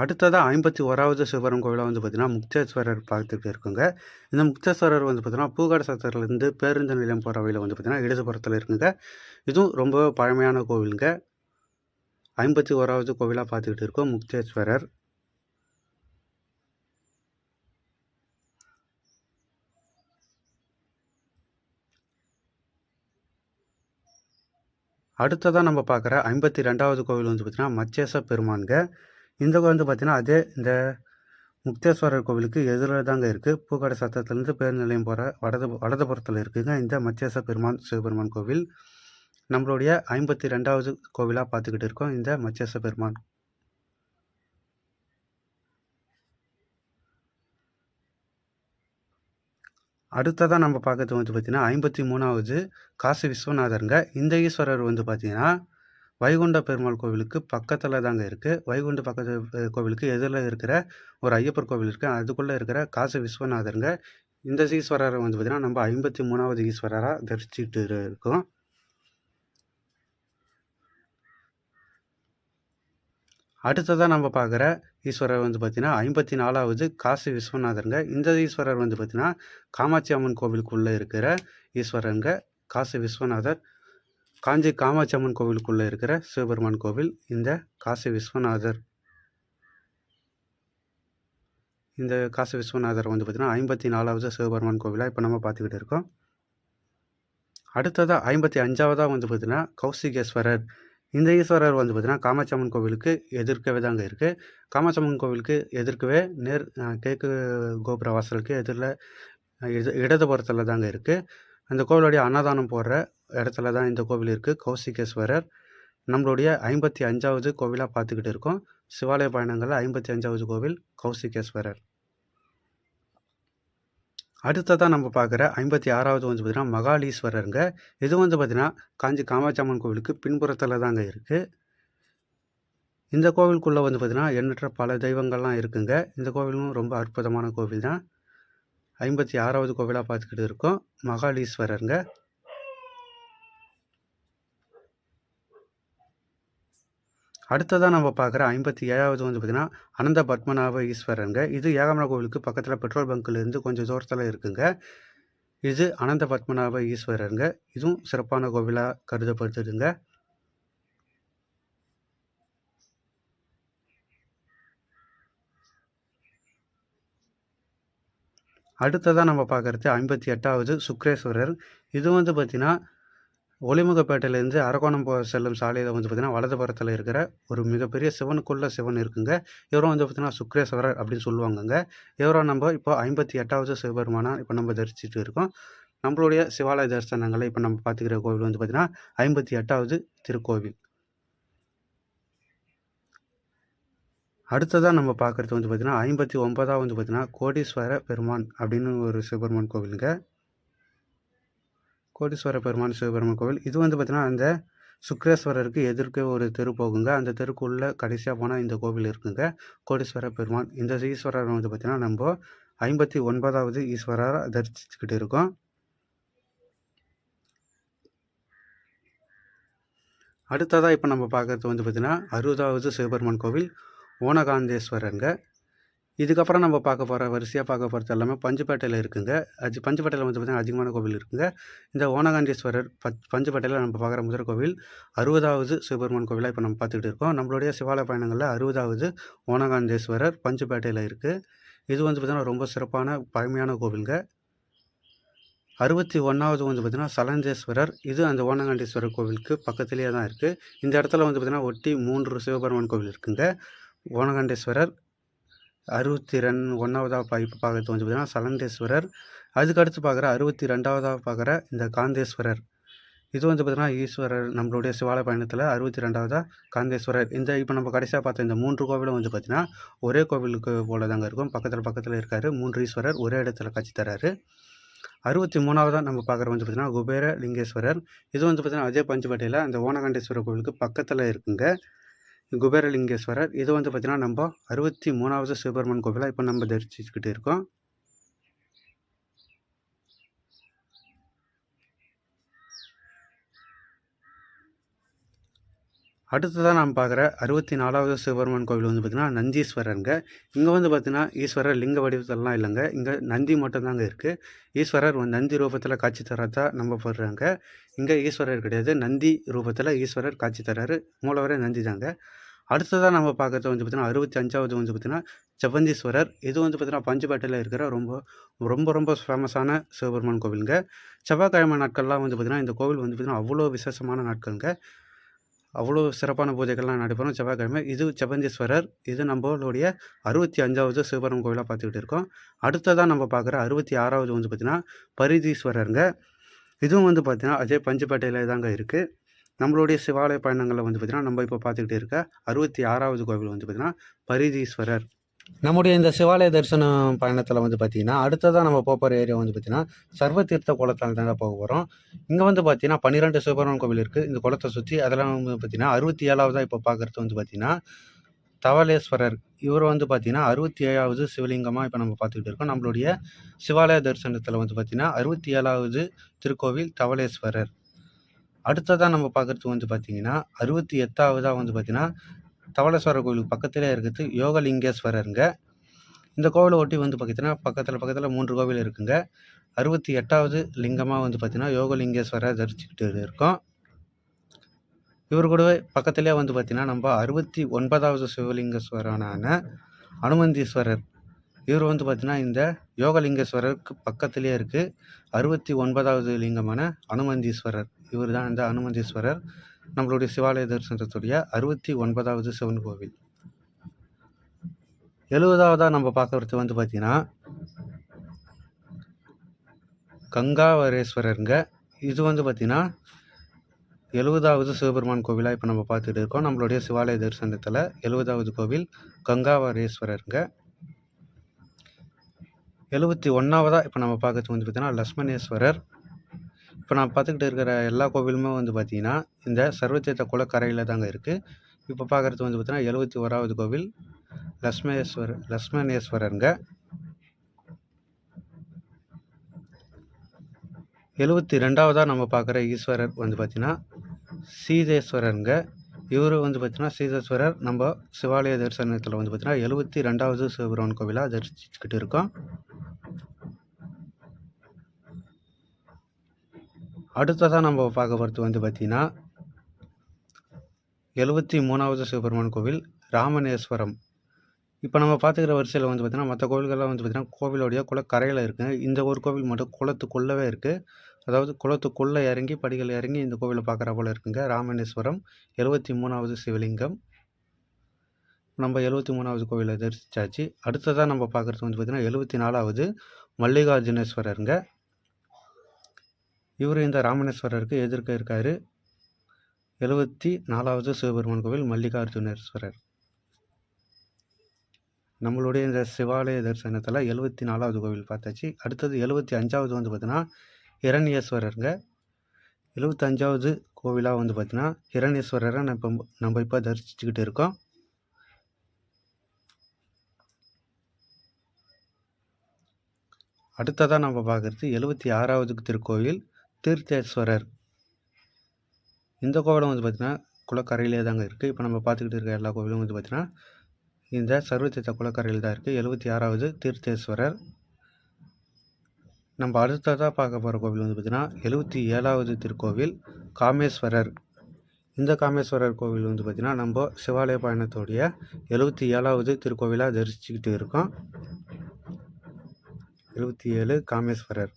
அடுத்ததாக 51வது சிவபெருமான் கோவிலாக வந்து பார்த்திங்கன்னா முக்தேஸ்வரர் பார்த்துட்டு இருக்குங்க. இந்த முக்தேஸ்வரர் வந்து பார்த்திங்கன்னா பூகாட சத்திரத்துலேருந்து பேருந்து நிலையம் போகிற வழியில் வந்து பார்த்திங்கன்னா இடதுபுறத்தில் இருக்குங்க. இதுவும் ரொம்ப பழமையான கோவிலுங்க. 51வது கோவிலாக பார்த்துக்கிட்டு இருக்கோம் முக்தேஸ்வரர். அடுத்ததாக நம்ம பார்க்குற 52வது கோவில் வந்து பார்த்திங்கன்னா மச்சேச பெருமான்க. இந்த கோவில் வந்து பார்த்திங்கன்னா அதே இந்த முக்தேஸ்வரர் கோவிலுக்கு எதிரில் தாங்க இருக்குது. பூக்கடை சத்திரத்துலேருந்து பேருந்து நிலையம் போகிற வலதுபுறத்தில் இருக்குதுங்க இந்த மச்சேச பெருமான் சிவபெருமான் கோவில். நம்மளுடைய 52வது கோவிலாக பார்த்துக்கிட்டு இருக்கோம் இந்த மச்சேச பெருமான். அடுத்ததாக நம்ம பார்க்கறது வந்து பார்த்திங்கன்னா 53வது காசி விஸ்வநாதருங்க. இந்த ஈஸ்வரர் வந்து பார்த்திங்கன்னா வைகுண்ட பெருமாள் கோவிலுக்கு பக்கத்தில் தாங்க இருக்குது. வைகுண்ட பக்கத்து கோவிலுக்கு எதிரில் இருக்கிற ஒரு ஐயப்பர் கோவில் இருக்குது. அதுக்குள்ளே இருக்கிற காசி விஸ்வநாதருங்க. இந்த ஈஸ்வரரை வந்து பார்த்திங்கன்னா நம்ம 53வது ஈஸ்வரராக தரிசிச்சுட்டு இருக்கோம். அடுத்ததாக நம்ம பார்க்குற ஈஸ்வரர் வந்து பார்த்திங்கன்னா 54வது காசி விஸ்வநாதருங்க. இந்த ஈஸ்வரர் வந்து பார்த்திங்கன்னா காமாட்சி அம்மன் கோவிலுக்குள்ளே இருக்கிற ஈஸ்வரருங்க. காசி விஸ்வநாதர் காஞ்சி காமாட்சி அம்மன் கோவிலுக்குள்ளே இருக்கிற சிவபெருமான் கோவில் இந்த காசி விஸ்வநாதர். இந்த காசி விஸ்வநாதர் வந்து பார்த்திங்கன்னா 54வது சிவபெருமான் கோவிலாக இப்போ நம்ம பார்த்துக்கிட்டு இருக்கோம். அடுத்ததாக 55வதாக வந்து பார்த்திங்கன்னா கௌசிகேஸ்வரர். இந்த ஈஸ்வரர் வந்து பார்த்திங்கன்னா காமாட்சி அம்மன் கோவிலுக்கு எதிர்க்கவே தாங்க இருக்குது. காமாட்சி அம்மன் கோவிலுக்கு எதிர்க்கவே கிழக்கு கோபுர வாசலுக்கு எதிரில் இடதுபுறத்தில் தாங்க இருக்குது. அந்த கோவிலுடைய அன்னதானம் போடுற இடத்துல தான் இந்த கோவில் இருக்குது. கௌசிகேஸ்வரர் நம்மளுடைய 55வது கோவிலாக பார்த்துக்கிட்டு இருக்கோம். சிவாலய பயணங்களில் 55வது கோவில் கௌசிகேஸ்வரர். அடுத்ததாக நம்ம பார்க்குற 56வது வந்து பார்த்திங்கன்னா மகாலீஸ்வரருங்க. இது வந்து பார்த்திங்கன்னா காஞ்சி காமாட்சி அம்மன் கோவிலுக்கு பின்புறத்தில் தாங்க இருக்குது. இந்த கோவிலுக்குள்ளே வந்து பார்த்திங்கன்னா எண்ணற்ற பல தெய்வங்கள்லாம் இருக்குங்க. இந்த கோவிலும் ரொம்ப அற்புதமான கோவில் தான். 56வது கோவிலாக பார்த்துக்கிட்டு இருக்கோம் மகாலீஸ்வரருங்க. அடுத்ததாக நம்ம பார்க்குற 57வது வந்து பார்த்திங்கன்னா அனந்த பத்மநாப ஈஸ்வரருங்க. இது ஏகாமரா கோவிலுக்கு பக்கத்தில் பெட்ரோல் பங்க்லேருந்து கொஞ்சம் தூரத்தில் இருக்குங்க. இது அனந்த பத்மநாப ஈஸ்வரருங்க. இதுவும் சிறப்பான கோவிலாக கருதப்படுதுங்க. அடுத்ததாக நம்ம பார்க்குறது 58வது சுக்ரேஸ்வரர். இது வந்து பார்த்திங்கன்னா ஒளிமுகப்பேட்டையிலேருந்து அரக்கோணம் செல்லும் சாலையில் வந்து பார்த்திங்கன்னா வலதுபுறத்தில் இருக்கிற ஒரு மிகப்பெரிய சிவனுக்குள்ள சிவன் இருக்குங்க. இவரும் வந்து பார்த்திங்கன்னா சுக்ரேஸ்வரர் அப்படின்னு சொல்லுவாங்கங்க. இவரும் நம்ம இப்போ 58வது சிவபெருமானா இப்போ நம்ம தரிசிச்சுட்டு இருக்கோம். நம்மளுடைய சிவாலய தரிசனங்களை இப்போ நம்ம பார்த்துக்கிற கோவில் வந்து பார்த்திங்கன்னா 58வது திருக்கோவில். அடுத்ததாக நம்ம பார்க்குறது வந்து பார்த்திங்கன்னா 59வது வந்து பார்த்திங்கன்னா கோடீஸ்வர பெருமான் அப்படின்னு ஒரு சிவபெருமான் கோவிலுங்க. கோடீஸ்வர பெருமான் சிவபெருமான் கோவில். இது வந்து பார்த்திங்கன்னா அந்த சுக்ரேஸ்வரருக்கு எதிர்க்க ஒரு தெரு போகுங்க. அந்த தெருக்குள்ளே கடைசியாக போனால் இந்த கோவில் இருக்குங்க. கோடீஸ்வர பெருமான். இந்த ஈஸ்வரர் வந்து பார்த்திங்கன்னா நம்ம 59வது ஈஸ்வரரை தரிசிச்சுக்கிட்டு இருக்கோம். அடுத்ததாக இப்போ நம்ம பார்க்குறது வந்து பார்த்திங்கன்னா 60வது சிவபெருமான் கோவில் ஓனகாந்தேஸ்வரருங்க. இதுக்கப்புறம் நம்ம வரிசையாக பார்க்க போகிறது எல்லாமே பஞ்சுப்பேட்டையில் இருக்குங்க. பஞ்சுப்பேட்டையில் வந்து பார்த்திங்கன்னா அதிகமான கோவில் இருக்குங்க. இந்த ஓனகாண்டீஸ்வரர் பஞ்சுப்பேட்டையில் நம்ம பார்க்குற முதல் கோவில் 60வது சிவபெருமான் கோவிலாக இப்போ நம்ம பார்த்துக்கிட்டு இருக்கோம். நம்மளுடைய சிவாலய பயணங்களில் 60வது ஓனகாண்டேஸ்வரர் பஞ்சுப்பேட்டையில் இருக்குது. இது வந்து பார்த்திங்கன்னா ரொம்ப சிறப்பான பழமையான கோவிலுங்க. 61வது வந்து பார்த்திங்கன்னா சலஞ்சேஸ்வரர். இது அந்த ஓனகாண்டீஸ்வரர் கோவிலுக்கு பக்கத்துலேயே தான் இருக்குது. இந்த இடத்துல வந்து பார்த்திங்கன்னா ஒட்டி 3 சிவபெருமான் கோவில் இருக்குங்க. ஓனகாண்டேஸ்வரர் 61வது பார்க்குறது வந்து பார்த்திங்கன்னா சலண்டேஸ்வரர். அதுக்கடுத்து பார்க்குற 62வது பார்க்குற இந்த காந்தேஸ்வரர். இது வந்து பார்த்திங்கன்னா ஈஸ்வரர் நம்மளுடைய சிவாலய பயணத்தில் 62வது காந்தேஸ்வரர். இந்த இப்போ நம்ம கடைசியாக பார்த்த இந்த 3 கோவிலும் வந்து பார்த்திங்கன்னா ஒரே கோவிலுக்கு போல தாங்க இருக்கும். பக்கத்தில் இருக்கார். 3 ஈஸ்வரர் ஒரே இடத்துல காட்சி தராரு. 63வது நம்ம பார்க்குற வந்து பார்த்திங்கன்னா குபேர லிங்கேஸ்வரர். இது வந்து பார்த்திங்கன்னா அதே பஞ்சுப்பேட்டையில் அந்த ஓனகாண்டேஸ்வரர் கோவிலுக்கு பக்கத்தில் இருக்குங்க. குபேரலிங்கேஸ்வரர். இது வந்து பார்த்திங்கன்னா நம்ம 63வது சிவபெருமான் கோவிலாக இப்போ நம்ம தரிசிச்சுக்கிட்டு இருக்கோம். அடுத்ததாக நம்ம பார்க்குற 64வது சிவபெருமான் கோவில் வந்து பார்த்திங்கன்னா நந்தீஸ்வரருங்க. இங்கே வந்து பார்த்திங்கன்னா ஈஸ்வரர் லிங்க வடிவத்திலலாம் இல்லைங்க. இங்கே நந்தி மட்டும்தாங்க இருக்குது. ஈஸ்வரர் நந்தி ரூபத்தில் காட்சி தரதா நம்பப்படுறாங்க. இங்கே ஈஸ்வரர் கிடையாது, நந்தி ரூபத்தில் ஈஸ்வரர் காட்சி தராரு. மூலவரே நந்தி தாங்க. அடுத்ததாக நம்ம பார்க்குறது வந்து பார்த்திங்கன்னா 65வது வந்து பார்த்திங்கன்னா செவ்வந்தீஸ்வரர். இது வந்து பார்த்திங்கன்னா பஞ்சுப்பேட்டையில் இருக்கிற ரொம்ப ஃபேமஸான சிவபெருமான் கோவிலுங்க. செவ்வாய்க்கிழமை நாட்கள்லாம் வந்து பார்த்திங்கன்னா இந்த கோவில் வந்து பார்த்திங்கன்னா அவ்வளோ விசேஷமான நாட்களுங்க. அவ்வளோ சிறப்பான பூஜைகள்லாம் நடைபெறும் செவ்வாய்க்கிழமை. இது செவ்வந்தீஸ்வரர். இது நம்மளுடைய 65வது சிவபெருமான் கோவிலாக பார்த்துக்கிட்டு இருக்கோம். அடுத்ததாக நம்ம பார்க்குற 66வது வந்து பார்த்திங்கன்னா பரிதீஸ்வரருங்க. இதுவும் வந்து பார்த்திங்கன்னா அதே பஞ்சுப்பேட்டையில் தாங்க இருக்குது. நம்மளுடைய சிவாலய பயணங்களில் வந்து பார்த்திங்கன்னா நம்ம இப்போ பார்த்துக்கிட்டு இருக்க 66வது கோவில் வந்து பார்த்திங்கன்னா பரிதீஸ்வரர். நம்முடைய இந்த சிவாலய தரிசனம் பயணத்தில் வந்து பார்த்திங்கன்னா அடுத்ததாக நம்ம போகிற ஏரியா வந்து பார்த்திங்கன்னா சர்வதீர்த்த குளத்தால் தாங்க போக போகிறோம். இங்கே வந்து பார்த்திங்கன்னா 12 சிவபெருமான் கோவில் இருக்குது. இந்த குளத்தை சுற்றி அதெல்லாம் வந்து பார்த்திங்கன்னா 67வது இப்போ பார்க்குறது வந்து பார்த்திங்கன்னா தவளேஸ்வரர். இவர் வந்து பார்த்திங்கன்னா 67வது சிவலிங்கமாக இப்போ நம்ம பார்த்துக்கிட்டு இருக்கோம். நம்மளுடைய சிவாலய தரிசனத்தில் வந்து பார்த்திங்கன்னா 67வது திருக்கோவில் தவளேஸ்வரர். அடுத்ததாக நம்ம பார்க்குறது வந்து பார்த்திங்கன்னா 68வதாக வந்து பார்த்திங்கன்னா தவளேஸ்வரர் கோவிலுக்கு பக்கத்திலே இருக்கிறது யோகலிங்கேஸ்வரருங்க. இந்த கோவிலை ஒட்டி வந்து பார்த்திங்கன்னா பக்கத்தில் 3 கோவில் இருக்குங்க. 68வது லிங்கமாக வந்து பார்த்திங்கன்னா யோகலிங்கேஸ்வரர் தரிசிக்கிட்டு இருக்கோம். இவர் கூடவே பக்கத்திலே வந்து பார்த்திங்கன்னா நம்ம 69வது சிவலிங்கேஸ்வரனான அனுமந்தீஸ்வரர். இவர் வந்து பார்த்திங்கன்னா இந்த யோகலிங்கேஸ்வரருக்கு பக்கத்திலே இருக்குது 69வது லிங்கமான அனுமந்தீஸ்வரர். இவர் தான் இந்த அனுமந்தீஸ்வரர். நம்மளுடைய சிவாலய தரிசனத்துடைய 69வது சிவன் கோவில். 70வதாக நம்ம பார்க்கறது வந்து பார்த்திங்கன்னா கங்காவரேஸ்வரருங்க. இது வந்து பார்த்திங்கன்னா 70வது சிவபெருமான் கோவிலாக இப்போ நம்ம பார்த்துட்டு இருக்கோம். நம்மளுடைய சிவாலய தரிசனத்தில் 70வது கோவில் கங்காவரேஸ்வரருங்க. 71வதாக இப்போ நம்ம பார்க்கறது வந்து பார்த்திங்கன்னா லட்சுமணேஸ்வரர். இப்போ நான் பார்த்துக்கிட்டு இருக்கிற எல்லா கோவிலுமே வந்து பார்த்திங்கன்னா இந்த சர்வதீர்த்த குளக்கரையில் தாங்க இருக்குது. இப்போ பார்க்குறது வந்து பார்த்திங்கன்னா 71வது கோவில் லட்சுமணேஸ்வரருங்க. 72வதாக நம்ம பார்க்குற ஈஸ்வரர் வந்து பார்த்திங்கன்னா சீதேஸ்வரருங்க. இவர் வந்து பார்த்திங்கன்னா சீதேஸ்வரர் நம்ம சிவாலய தரிசனத்தில் வந்து பார்த்திங்கன்னா 72வது சிவபெருமான் கோவிலாக தரிசிச்சுக்கிட்டு இருக்கோம். அடுத்ததாக நம்ம பார்க்க போகிறது வந்து பார்த்திங்கன்னா 73வது சிவபெருமான் கோவில் ராமநேஸ்வரம். இப்போ நம்ம பார்த்துக்கிற வரிசையில் வந்து பார்த்திங்கன்னா மற்ற கோவில்கள்லாம் வந்து பார்த்திங்கன்னா கோவிலோடைய குளக்கரையில் இருக்குங்க. இந்த ஒரு கோவில் மட்டும் குளத்துக்குள்ளவே இருக்குது. அதாவது குளத்துக்குள்ளே இறங்கி படிகள் இறங்கி இந்த கோவிலை பார்க்குற போல் இருக்குங்க. ராமநேஸ்வரம் 73வது சிவலிங்கம். நம்ம 73வது கோவிலை தரிசித்தாச்சு. அடுத்ததாக நம்ம பார்க்குறது வந்து பார்த்திங்கன்னா 74வது மல்லிகார்ஜுனேஸ்வரருங்க. இவர் இந்த ராமநேஸ்வரருக்கு எதிர்க்க இருக்கார். 74வது சிவபெருமான் கோவில் மல்லிகார்ஜுனேஸ்வரர். நம்மளுடைய இந்த சிவாலய தரிசனத்தில் 74வது கோவில் பார்த்தாச்சு. அடுத்தது 75வது வந்து பார்த்திங்கன்னா இரண்யேஸ்வரருங்க. 75வது கோவிலாக வந்து பார்த்திங்கன்னா ஹிரண்யேஸ்வரரை நம்ம இப்போ தரிசிச்சுக்கிட்டு இருக்கோம். அடுத்ததாக நம்ம பார்க்குறது 76வது திருக்கோவில் தீர்த்தேஸ்வரர். இந்த கோவிலும் வந்து பார்த்திங்கன்னா குளக்கரையிலே தாங்க இருக்குது. இப்போ நம்ம பார்த்துக்கிட்டு இருக்க எல்லா கோவிலும் வந்து பார்த்திங்கன்னா இந்த சர்வதீர்த்த குளக்கரையில் தான் இருக்குது. 76வது தீர்த்தேஸ்வரர். நம்ம அடுத்ததாக பார்க்க போகிற கோவில் வந்து பார்த்திங்கன்னா 77வது திருக்கோவில் காமேஸ்வரர். இந்த காமேஸ்வரர் கோவில் வந்து பார்த்திங்கன்னா நம்ம சிவாலய பயணத்தோடைய 77வது திருக்கோவிலாக தரிசிச்சுக்கிட்டு இருக்கோம். 77 காமேஸ்வரர்.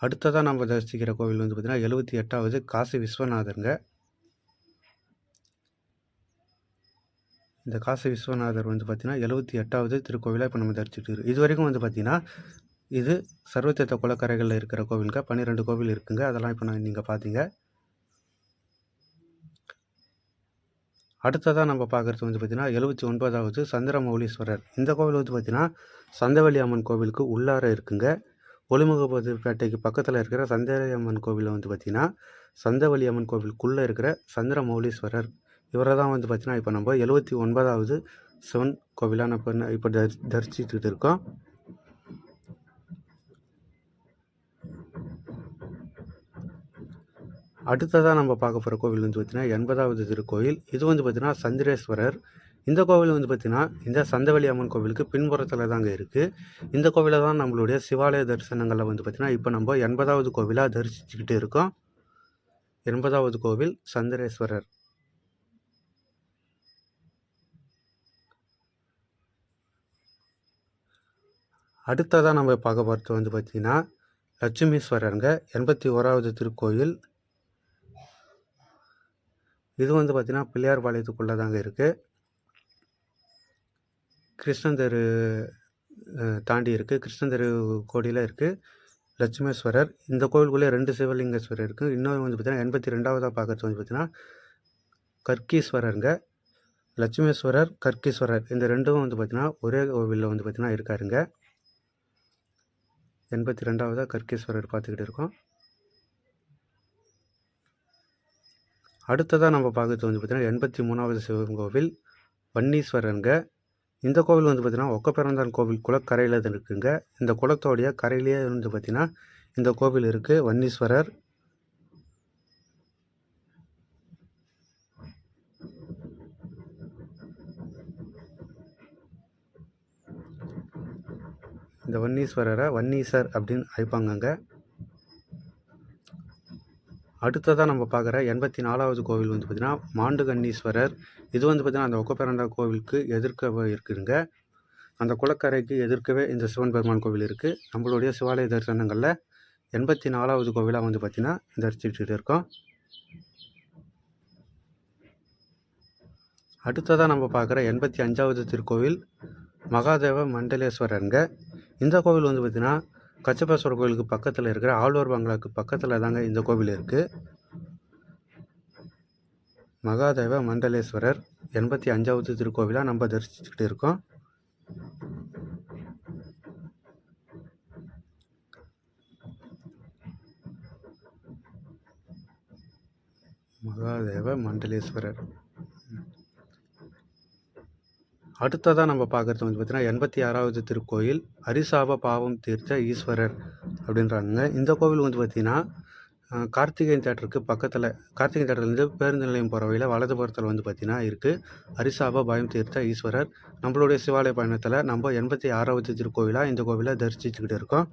அடுத்ததாக நம்ம தரிசிக்கிற கோவில் வந்து பார்த்திங்கன்னா 78வது காசி விஸ்வநாதருங்க. இந்த காசி விஸ்வநாதர் வந்து பார்த்திங்கன்னா 78வது திருக்கோவிலாக இப்போ நம்ம தரிசிக்கிட்டு இருக்கோம். இது வரைக்கும் வந்து பார்த்திங்கன்னா இது சர்வதீர்த்த குளக்கரைகளில் இருக்கிற கோவிலுங்க. 12 கோவில் இருக்குங்க. அதெல்லாம் இப்போ நீங்கள் பார்த்தீங்க. அடுத்ததாக நம்ம பார்க்குறது வந்து பார்த்திங்கன்னா 79வது சந்திரமௌலீஸ்வரர். இந்த கோவில் வந்து பார்த்திங்கன்னா சந்தவெளி அம்மன் கோவிலுக்கு உள்ளார இருக்குங்க. ஒலிமுகபேட்டைக்கு பக்கத்தில் இருக்கிற சந்தவெளி அம்மன் கோவிலில் வந்து பார்த்திங்கன்னா சந்தவெளி அம்மன் கோவிலுக்குள்ளே இருக்கிற சந்திரமௌலீஸ்வரர் இவரை தான் வந்து பார்த்திங்கன்னா இப்போ நம்ம 79வது சிவன் கோவிலாக நம்ம இப்போ தரிசிச்சுட்டு இருக்கோம். அடுத்ததாக நம்ம பார்க்க போகிற கோவில் வந்து பார்த்திங்கன்னா 80வது திருக்கோவில். இது வந்து பார்த்திங்கன்னா சந்திரேஸ்வரர். இந்த கோவில் வந்து பார்த்திங்கன்னா இந்த சந்தவெளி அம்மன் கோவிலுக்கு பின்புறத்தில் தாங்க இருக்குது. இந்த கோவிலை தான் நம்மளுடைய சிவாலய தரிசனங்களில் வந்து பார்த்திங்கன்னா இப்போ நம்ம 80வது கோவிலாக தரிசிச்சுக்கிட்டு இருக்கோம். 80வது கோவில் சந்திரேஸ்வரர். அடுத்ததாக நம்ம பார்க்க போகிறது வந்து பார்த்திங்கன்னா லட்சுமீஸ்வரருங்க. 81வது திருக்கோவில். இது வந்து பார்த்திங்கன்னா பிள்ளையார் பாளையத்துக்குள்ளே தாங்க இருக்குது. கிருஷ்ணந்தெரு தாண்டி இருக்குது. கிருஷ்ணந்தெரு கோடியில் இருக்குது லட்சுமீஸ்வரர். இந்த கோவிலுக்குள்ளே 2 சிவலிங்கேஸ்வரர் இருக்குது. இன்னொரு வந்து பார்த்திங்கன்னா 82வது பார்க்குறது வந்து பார்த்திங்கன்னா கற்கீஸ்வரருங்க. லட்சுமீஸ்வரர் கற்கீஸ்வரர் இந்த ரெண்டும் வந்து பார்த்திங்கன்னா ஒரே கோவிலில் வந்து பார்த்திங்கன்னா இருக்காருங்க. 82வது கற்கீஸ்வரர் பார்த்துக்கிட்டு இருக்கோம். அடுத்ததாக நம்ம பார்க்குறது வந்து பார்த்திங்கன்னா 83வது சிவன் கோவில் வன்னீஸ்வரருங்க. இந்த கோவில் வந்து பார்த்திங்கன்னா ஒக்கப்பிறந்தான் கோவில் குளக்கரையில் இருக்குங்க. இந்த குளத்தோடைய கரையிலேயே வந்து பார்த்திங்கன்னா இந்த கோவில் இருக்குது வன்னீஸ்வரர். இந்த வன்னீஸ்வரரை வன்னீசர் அப்படின்னு அழைப்பாங்கங்க. அடுத்ததாக நம்ம பார்க்குற 84வது கோவில் வந்து பார்த்திங்கன்னா மாண்டுகண்ணீஸ்வரர். இது வந்து பார்த்திங்கன்னா அந்த ஒக்கப்பிறந்தா கோவிலுக்கு எதிர்க்க இருக்குதுங்க. அந்த குளக்கரைக்கு எதிர்க்கவே இந்த சிவன் பெருமான் கோவில் இருக்குது. நம்மளுடைய சிவாலய தரிசனங்களில் 84வது கோவிலாக வந்து பார்த்திங்கன்னா தரிசிச்சுட்டு இருக்கோம். அடுத்ததாக நம்ம பார்க்குற 85வது திருக்கோவில் மகாதேவ மண்டலேஸ்வரருங்க. இந்த கோவில் வந்து பார்த்திங்கன்னா கச்சபேஸ்வரர் கோவிலுக்கு பக்கத்தில் இருக்கிற ஆழ்வார் பங்களாவுக்கு பக்கத்தில் தாங்க இந்த கோவில் இருக்குது. மகாதேவ மண்டலேஸ்வரர் 85வது திருக்கோவிலாக நம்ம தரிசிச்சுக்கிட்டு இருக்கோம். மகாதேவ மண்டலேஸ்வரர். அடுத்ததாக நம்ம பார்க்குறது வந்து பார்த்திங்கன்னா 86வது திருக்கோயில் அரிசாப பாவம் தீர்த்த ஈஸ்வரர் அப்படின்றாங்க. இந்த கோவில் வந்து பார்த்திங்கன்னா கார்த்திகேயன் தேட்டருக்கு பக்கத்தில், கார்த்திகேயன் தேட்டர்லேருந்து பேருந்து நிலையம் போகிற வழியில் வலதுபுறத்தில் வந்து பார்த்திங்கன்னா இருக்குது அரிசாப பாவம் தீர்த்த ஈஸ்வரர். நம்மளுடைய சிவாலய பயணத்தில் நம்ம 86வது திருக்கோவிலாக இந்த கோவிலை தரிசிச்சுக்கிட்டு இருக்கோம்.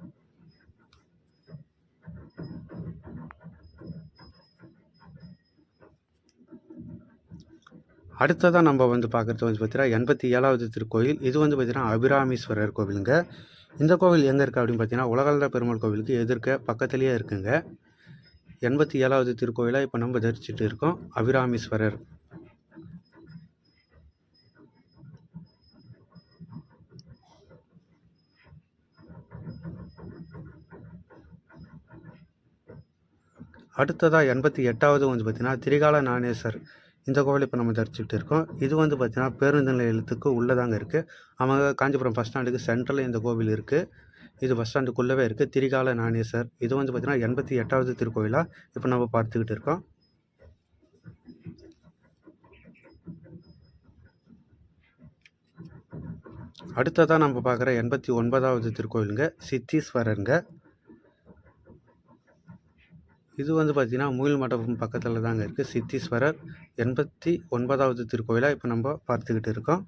அடுத்ததாக நம்ம வந்து பார்க்குறது வந்து பார்த்திங்கன்னா 87வது திருக்கோயில். இது வந்து பார்த்திங்கன்னா அபிராமீஸ்வரர் கோவிலுங்க. இந்த கோவில் எங்கே இருக்குது அப்படின்னு பார்த்தீங்கன்னா உலகளந்த பெருமாள் கோவிலுக்கு எதிர்க்க பக்கத்துலேயே இருக்குங்க. 87வது திருக்கோயிலாக இப்போ நம்ம தரிசிச்சுட்டு இருக்கோம் அபிராமீஸ்வரர். அடுத்ததாக 88வது வந்து பார்த்திங்கன்னா திரிகால ஞானேஸ்வர். இந்த கோவில் இப்போ நம்ம தரிசிச்சுட்டு இருக்கோம். இது வந்து பார்த்திங்கன்னா பேருந்து நிலையத்துக்கு உள்ளதாங்க இருக்குது. அவங்க காஞ்சிபுரம் பஸ் ஸ்டாண்டுக்கு சென்ட்ரலில் இந்த கோவில் இருக்குது. இது பஸ் ஸ்டாண்டுக்குள்ளவே இருக்குது. திரிகால ஞானேசர். இது வந்து பார்த்திங்கன்னா 88வது திருக்கோயிலாக இப்போ நம்ம பார்த்துக்கிட்டு இருக்கோம். அடுத்ததாக நம்ம பார்க்குற 89வது திருக்கோயிலுங்க சித்தீஸ்வரருங்க. இது வந்து பார்த்திங்கன்னா முகில் மண்டபம் பக்கத்தில் தாங்க இருக்குது. சித்தீஸ்வரர் 89வது திருக்கோயிலாக இப்போ நம்ம பார்த்துக்கிட்டு இருக்கோம்.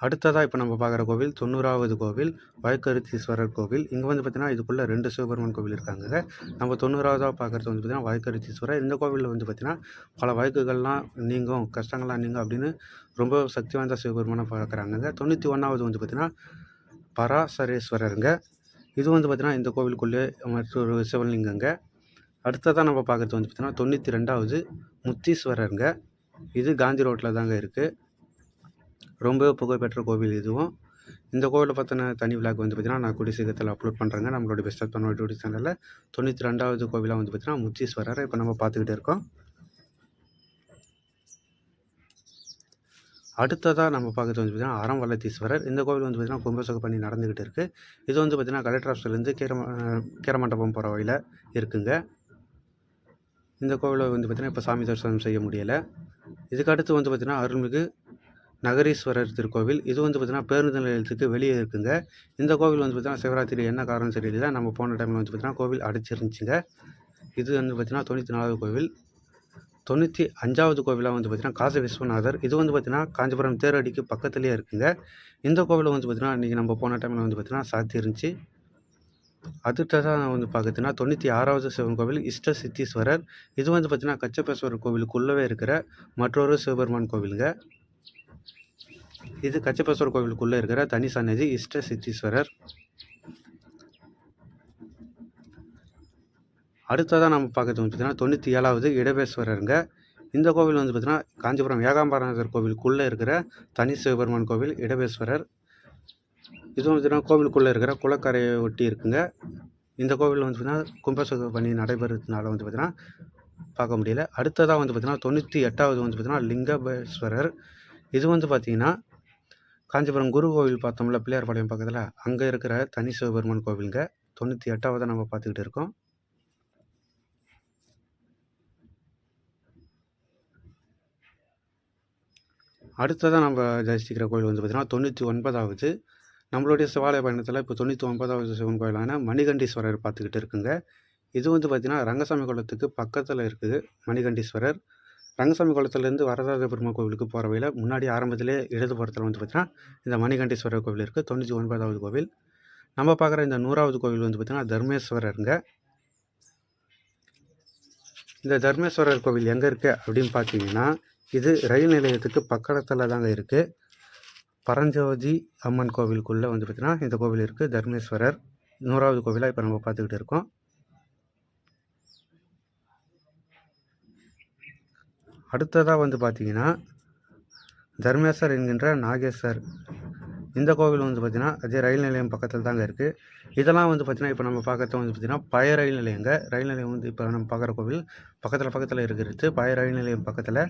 அடுத்ததாக இப்போ நம்ம பார்க்குற கோவில் 90வது கோவில் வாய்க்கருத்தீஸ்வரர் கோவில். இங்கே வந்து பார்த்திங்கன்னா இதுக்குள்ளே 2 சிவபெருமான் கோவில் இருக்காங்க. நம்ம 90வதாக பார்க்குறது வந்து பார்த்திங்கன்னா வாய்க்கருத்தீஸ்வரர். இந்த கோவிலில் வந்து பார்த்திங்கன்னா பல வாய்க்குகள்லாம் நீங்கும், கஷ்டங்கள்லாம் நீங்கும் அப்படின்னு ரொம்ப சக்தி வாய்ந்த சிவபெருமானை பார்க்குறாங்க. 91வது வந்து பார்த்திங்கன்னா பராசரேஸ்வரருங்க. இது வந்து பார்த்திங்கன்னா இந்த கோவிலுக்குள்ளே மற்றொரு சிவலிங்கங்க. அடுத்ததாக நம்ம பார்க்குறது வந்து பார்த்திங்கன்னா 92வது முத்தீஸ்வரருங்க. இது காந்தி ரோட்டில் தாங்க இருக்குது. ரொம்ப புகழ்பெற்ற கோவில் இதுவும். இந்த கோவிலை பற்றின தனி விளாக் வந்து பார்த்திங்கன்னா நான் கூடிய சீக்கிரத்தில் அப்லோட் பண்ணுறேங்க நம்மளோட பெஸ்ட் ஆஃப் தமிழ் யூடியூப் சேனலில். 92வது கோவிலாக வந்து பார்த்திங்கன்னா முத்தீஸ்வரரை இப்போ நம்ம பார்த்துக்கிட்டு இருக்கோம். அடுத்ததாக நம்ம பார்க்குறது வந்து பார்த்திங்கன்னா அறம்வல்லத்தீஸ்வரர். இந்த கோவில் வந்து பார்த்திங்கன்னா கும்பாபிஷேக பணி நடந்துக்கிட்டு இருக்குது. இது வந்து பார்த்திங்கன்னா கலெக்டர் ஆஃபீஸ்லேருந்து கீரமண்டபம் போகிற வழியில் இருக்குங்க. இந்த கோவிலை வந்து பார்த்திங்கன்னா இப்போ சாமி தரிசனம் செய்ய முடியலை. இதுக்கு அடுத்து வந்து பார்த்திங்கன்னா அருள்மிகு நகரீஸ்வரர் திருக்கோவில். இது வந்து பார்த்திங்கன்னா பேருந்து நிலையத்துக்கு வெளியே இருக்குங்க. இந்த கோவில் வந்து பார்த்திங்கன்னா சிவராத்திரி என்ன காரணம் தெரியல, நம்ம போன டைமில் வந்து பார்த்திங்கன்னா கோவில் அடைச்சிருந்துச்சுங்க. இது வந்து பார்த்திங்கன்னா 94வது கோவில். 95வது கோவிலாக வந்து பார்த்திங்கன்னா காசி விஸ்வநாதர். இது வந்து பார்த்திங்கன்னா காஞ்சிபுரம் தேரடிக்கு பக்கத்துலேயே இருக்குங்க. இந்த கோவிலை வந்து பார்த்திங்கன்னா இன்றைக்கி நம்ம போன டைமில் வந்து பார்த்திங்கன்னா சாத்தி இருந்துச்சு. அடுத்ததான் வந்து பார்த்திங்கன்னா 96வது சிவன் கோவில் இஷ்ட சித்தீஸ்வரர். இது வந்து பார்த்திங்கன்னா கச்சபேஸ்வரர் கோவிலுக்குள்ளவே இருக்கிற மற்றொரு சிவபெருமான் கோவிலுங்க. இது கச்சபேஸ்வரர் கோவிலுக்குள்ளே இருக்கிற தனி சன்னதி இஷ்ட சித்தீஸ்வரர். அடுத்ததாக நம்ம பார்க்கறது வந்து பார்த்திங்கன்னா 97வது இடபேஸ்வரருங்க. இந்த கோவில் வந்து பார்த்திங்கன்னா காஞ்சிபுரம் ஏகாம்பரநாதர் கோவிலுக்குள்ளே இருக்கிற தனி சிவபெருமான் கோவில் இடபேஸ்வரர். இதுவும் பார்த்திங்கன்னா கோவிலுக்குள்ளே இருக்கிற குளக்கரையை ஒட்டி இருக்குங்க. இந்த கோவில் வந்து பார்த்திங்கன்னா கும்பாபிஷேக பணி நடைபெறதுனால வந்து பார்த்திங்கன்னா பார்க்க முடியல. அடுத்ததாக வந்து பார்த்திங்கன்னா 98வது வந்து பார்த்திங்கன்னா லிங்கபேஸ்வரர். இது வந்து பார்த்திங்கன்னா காஞ்சிபுரம் குரு கோவில் பார்த்தோம்ல பிள்ளையார்பாளையம் பக்கத்தில், அங்கே இருக்கிற தனி சிவபெருமான் கோவிலுங்க. 98வது நம்ம பார்த்துக்கிட்டு இருக்கோம். அடுத்ததாக நம்ம தரிசிக்கிற கோவில் வந்து பார்த்திங்கன்னா 99வது. நம்மளுடைய சிவாலய பயணத்தில் இப்போ 99வது சிவன் கோயிலான மணிகண்டீஸ்வரர் பார்த்துக்கிட்டு இருக்குங்க. இது வந்து பார்த்திங்கன்னா ரங்கசாமி குளத்துக்கு பக்கத்தில் இருக்குது மணிகண்டீஸ்வரர். ரங்கசாமி குளத்துலேருந்து வரதராஜ பெருமாள் கோவிலுக்கு போகிற வழியில் முன்னாடி ஆரம்பத்திலே இடதுபுறத்தில் வந்து பார்த்திங்கன்னா இந்த மணிகண்டீஸ்வரர் கோவில் இருக்குது. 99வது கோவில். நம்ம பார்க்குற இந்த 100வது கோவில் வந்து பார்த்திங்கன்னா தர்மேஸ்வரருங்க. இந்த தர்மேஸ்வரர் கோவில் எங்கே இருக்குது அப்படின்னு பார்த்தீங்கன்னா இது ரயில் நிலையத்துக்கு பக்கத்தில் தாங்க இருக்குது. பரஞ்சோதி அம்மன் கோவிலுக்குள்ளே வந்து பார்த்திங்கன்னா இந்த கோவில் இருக்குது. தர்மேஸ்வரர் 100வது கோவிலாக இப்போ நம்ம பார்த்துக்கிட்டு இருக்கோம். அடுத்ததாக வந்து பார்த்திங்கன்னா தர்மேஸ்வர் என்கின்ற நாகேஸ்வர். இந்த கோவில் வந்து பார்த்திங்கன்னா அதே ரயில் நிலையம் பக்கத்தில் தாங்க இருக்குது. இதெல்லாம் வந்து பார்த்திங்கன்னா இப்போ நம்ம பார்க்குறது வந்து பார்த்திங்கன்னா பழைய ரயில் நிலையங்க. ரயில் நிலையம் வந்து இப்போ நம்ம பார்க்குற கோவில் பக்கத்தில் இருக்கிறது. பழைய ரயில் நிலையம் பக்கத்தில்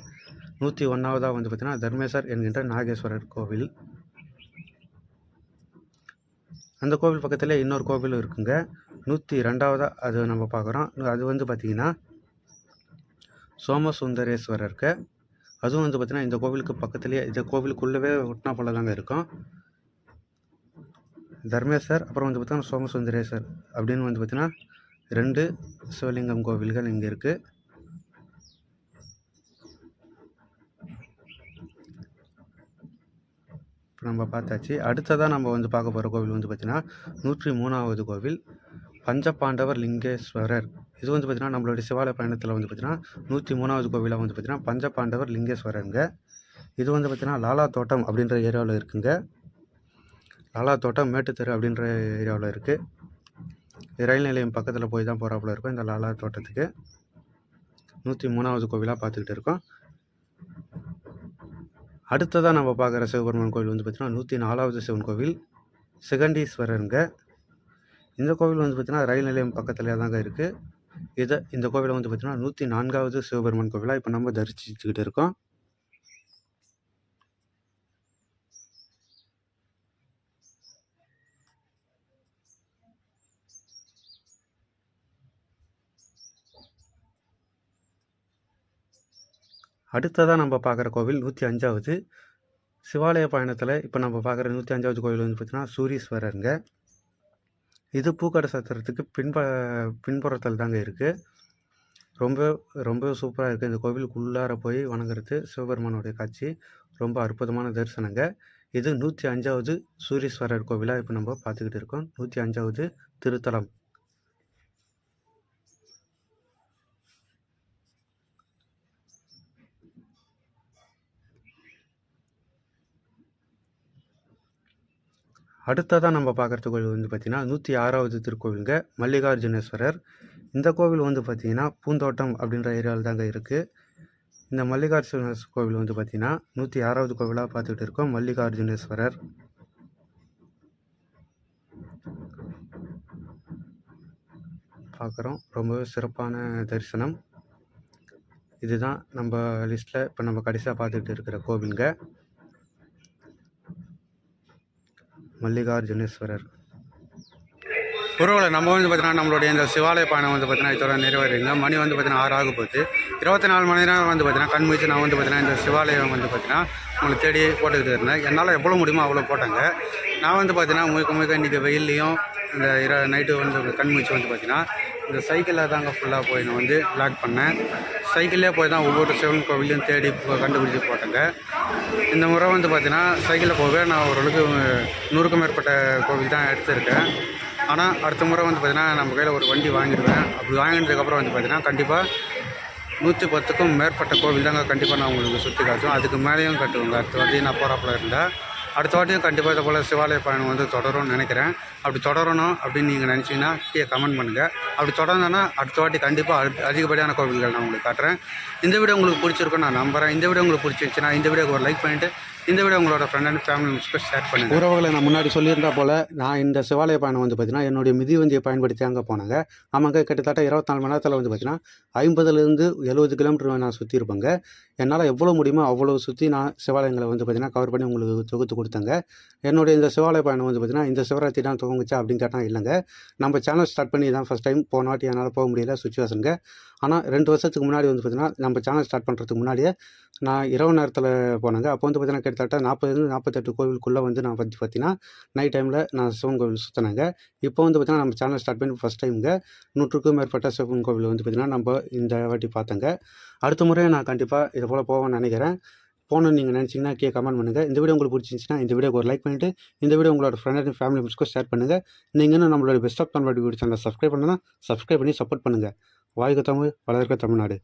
101வதாக வந்து பார்த்திங்கன்னா தர்மேஸ்வர் என்கின்ற நாகேஸ்வரர் கோவில். அந்த கோவில் பக்கத்தில் இன்னொரு கோவிலும் இருக்குங்க. 102வதாக அது நம்ம பார்க்குறோம். அது வந்து பார்த்திங்கன்னா சோமசுந்தரேஸ்வரருக்கு. அதுவும் வந்து பார்த்திங்கன்னா இந்த கோவிலுக்கு பக்கத்துலேயே இந்த கோவிலுக்குள்ளவே ஒட்டினா போல தாங்க இருக்கும். தர்மேஸ்வர் அப்புறம் வந்து பார்த்திங்கன்னா சோமசுந்தரேஸ்வர் அப்படின்னு வந்து பார்த்திங்கன்னா 2 சிவலிங்கம் கோவில்கள் இங்கே இருக்குது. இப்போ நம்ம பார்த்தாச்சு. அடுத்ததாக நம்ம வந்து பார்க்க போகிற கோவில் வந்து பார்த்திங்கன்னா 103வது கோவில் பஞ்சபாண்டவர் லிங்கேஸ்வரர். இது வந்து பார்த்திங்கன்னா நம்மளுடைய சிவாலய பயணத்தில் வந்து பார்த்திங்கன்னா 103வது கோவிலாக வந்து பார்த்திங்கன்னா பஞ்சபாண்டவர் லிங்கேஸ்வரருங்க. இது வந்து பார்த்திங்கன்னா லாலா தோட்டம் அப்படின்ற ஏரியாவில் இருக்குங்க. லாலா தோட்டம் மேட்டுத்தெரு அப்படின்ற ஏரியாவில் இருக்குது. ரயில் நிலையம் பக்கத்தில் போய் தான் போகிறாப்புல இருக்கும் இந்த லாலா தோட்டத்துக்கு. 103வது கோவிலாக பார்த்துக்கிட்டு இருக்கோம். அடுத்ததாக நம்ம பார்க்குற சிவபெருமான் கோவில் வந்து பார்த்திங்கன்னா 104வது சிவன் கோவில் சிகண்டீஸ்வரருங்க. இந்த கோவில் வந்து பார்த்திங்கன்னா ரயில் நிலையம் பக்கத்துலேயே தாங்க இருக்குது. இந்த கோவிலை வந்து பார்த்திங்கன்னா 104வது சிவபெருமான் கோவிலாக இப்போ நம்ம தரிசிச்சுக்கிட்டு இருக்கோம். அடுத்ததாக நம்ம பார்க்குற கோவில் 105வது சிவாலய பயணத்தில் இப்போ நம்ம பார்க்குற 105வது கோவில் வந்து பார்த்திங்கன்னா சூரீஸ்வரருங்க. இது பூக்கடை சத்திரத்துக்கு பின்புறத்தில் தாங்க இருக்குது. ரொம்ப சூப்பராக இருக்குது. இந்த கோவிலுக்குள்ளார போய் வணங்குறது சிவபெருமானுடைய காட்சி ரொம்ப அற்புதமான தரிசனங்க. இது 105வது சூரீஸ்வரர் கோவிலாக இப்போ நம்ம பார்த்துக்கிட்டு இருக்கோம். 105வது திருத்தலம். அடுத்ததாக நம்ம பார்க்குறது கோவில் வந்து பார்த்திங்கன்னா 106வது திருக்கோவிலுங்க, மல்லிகார்ஜுனேஸ்வரர். இந்த கோவில் வந்து பார்த்திங்கன்னா பூந்தோட்டம் அப்படின்ற ஏரியாவில் தாங்க இருக்குது. இந்த மல்லிகார்ஜுனேஸ்வரர் கோவில் வந்து பார்த்திங்கன்னா 106வது கோவிலாக பார்த்துக்கிட்டு இருக்கோம். மல்லிகார்ஜுனேஸ்வரர் பார்க்குறோம். ரொம்பவே சிறப்பான தரிசனம். இதுதான் நம்ம லிஸ்ட்டில் இப்போ நம்ம கடைசியாக பார்த்துக்கிட்டு இருக்கிற கோவிலுங்க, மல்லிகார்ஜுனேஸ்வரர். உறவுகளை நம்ம வந்து பார்த்திங்கன்னா நம்மளுடைய இந்த சிவாலய பயணம் வந்து பார்த்திங்கன்னா இதோட நிறைவேறுங்க. மணி வந்து பார்த்திங்கன்னா 6 ஆக போகுது. 24 மணி நேரம் வந்து பார்த்திங்கன்னா கண் முழிச்சு நான் வந்து பார்த்திங்கன்னா இந்த சிவாலயம் வந்து பார்த்திங்கன்னா உங்களை தேடி போட்டுக்கிட்டு இருந்தேன். என்னால் எவ்வளோ முடியுமோ அவ்வளோ போட்டாங்க. நான் வந்து பார்த்திங்கன்னா முழுக்க இன்றைக்கி வெயில்லையும் இந்த நைட்டு வந்து கண் முழிச்சு வந்து பார்த்திங்கன்னா இந்த சைக்கிளில் தாங்க ஃபுல்லாக போய் நான் வந்து பிளாக் பண்ணேன். சைக்கிள்லேயே போய் தான் ஒவ்வொரு சிவன் கோவிலையும் தேடி கண்டுபிடிச்சி போட்டேங்க. இந்த முறை வந்து பார்த்திங்கன்னா சைக்கிளில் போகவே நான் ஓரளவுக்கு 100க்கும் மேற்பட்ட கோவில் தான் எடுத்திருக்கேன். ஆனால் அடுத்த முறை வந்து பார்த்திங்கன்னா நம்ம கையில் ஒரு வண்டி வாங்கிடுவேன். அப்படி வாங்கினதுக்கப்புறம் வந்து பார்த்திங்கன்னா கண்டிப்பாக 110க்கும் மேற்பட்ட கோவில் தாங்க கண்டிப்பாக நான் உங்களுக்கு சுற்றி காட்டுவேன். அதுக்கு மேலேயும் கட்டுவேங்க. அடுத்த வாட்டி நான் போகிறாப்புல இருந்தால் அடுத்த வாட்டியும் கண்டிப்பாக இதை போல் சிவாலய பயணம் வந்து தொடரும்னு நினைக்கிறேன். அப்படி தொடரணும் அப்படின்னு நீங்கள் நினச்சிங்கன்னா கீழே கமெண்ட் பண்ணுங்கள். அப்படி தொடர்ந்தோன்னா அடுத்த வாட்டி கண்டிப்பாக அதிகப்படியான கோவில்கள் நான் உங்களுக்கு காட்டுறேன். இந்த வீடியோ உங்களுக்கு பிடிச்சிருக்குன்னு நான் நம்புகிறேன். இந்த வீடியோ உங்களுக்கு பிடிச்சிருந்துச்சுன்னா இந்த வீடியோக்கு ஒரு லைக் பண்ணிவிட்டு இந்த வீடியோ உங்களோட ஃப்ரெண்ட் அண்ட் ஃபேமிலி மெம்பர்ஸ்க்கு ஷேர் பண்ணுங்கள். உறவுகளை நான் முன்னாடி சொல்லியிருந்தா போல் நான் இந்த சிவாலய பயணம் வந்து பார்த்திங்கன்னா என்னுடைய மிதிவண்டியை பயன்படுத்தி அங்கே போனாங்க. ஆமாங்க, கிட்டத்தட்ட 24 மணி நேரத்தில் வந்து பார்த்திங்கன்னா 50லேருந்து 70 கிலோமீட்டர் நான் சுற்றிருப்பேங்க. என்னால் எவ்வளோ முடியுமோ அவ்வளோ சுற்றி நான் சிவாலயங்களை வந்து பார்த்திங்கன்னா கவர் பண்ணி உங்களுக்கு தொகுத்து கொடுத்தேங்க. என்னுடைய இந்த சிவாலய பயணம் வந்து பார்த்திங்கன்னா இந்த சிவராத்திரி தான் துவங்குச்சா அப்படின்னு கேட்டால் இல்லைங்க. நம்ம சேனல் ஸ்டார்ட் பண்ணி தான் ஃபஸ்ட் டைம். போன வாட்டி என்னால் போக முடியல சுச்சுவேஷனுங்க. ஆனால் 2 வருஷத்துக்கு முன்னாடி வந்து பார்த்திங்கன்னா நம்ம சேனல் ஸ்டார்ட் பண்ணுறதுக்கு முன்னாடியே நான் இரவு நேரத்தில் போனேங்க. அப்போ வந்து பார்த்திங்கன்னா கிட்டத்தட்ட 40லேருந்து 48 கோவிலுக்குள்ளே வந்து நான் வந்து பார்த்திங்கன்னா நைட் டைமில் நான் சிவன் கோவில் சுற்றினேங்க. இப்போ வந்து பார்த்திங்கன்னா நம்ம சேனல் ஸ்டார்ட் பண்ணி ஃபஸ்ட் டைமுங்க 100க்கும் மேற்பட்ட சிவன் கோவில் வந்து பார்த்திங்கன்னா நம்ம இந்த வாட்டி பார்த்தேங்க. அடுத்த முறை நான் கண்டிப்பாக இதை போல் போவேன்னு நினைக்கிறேன். போகணுன்னு நீங்கள் நினச்சிங்கன்னா கீழே கமெண்ட் பண்ணுங்கள். இந்த வீடியோ உங்களுக்கு பிடிச்சிருந்துச்சுன்னா இந்த வீடியோக்கு ஒரு லைக் பண்ணிவிட்டு இந்த வீடியோ உங்களோட ஃப்ரெண்ட் அண்ட் ஃபேமிலி மெம்பர்ஸ்க்கு ஷேர் பண்ணுங்கள். நீங்கள் இன்னும் நம்மளோட பெஸ்ட் ஆஃப் தமிழ்நாடு வீடியோ சேனலை சப்ஸ்கிரைப் பண்ணலாம். சப்ஸ்கிரைப் பண்ணி சப்போர்ட் பண்ணுங்கள். வாழ்க தமிழ், வளர்க தமிழ்நாடு.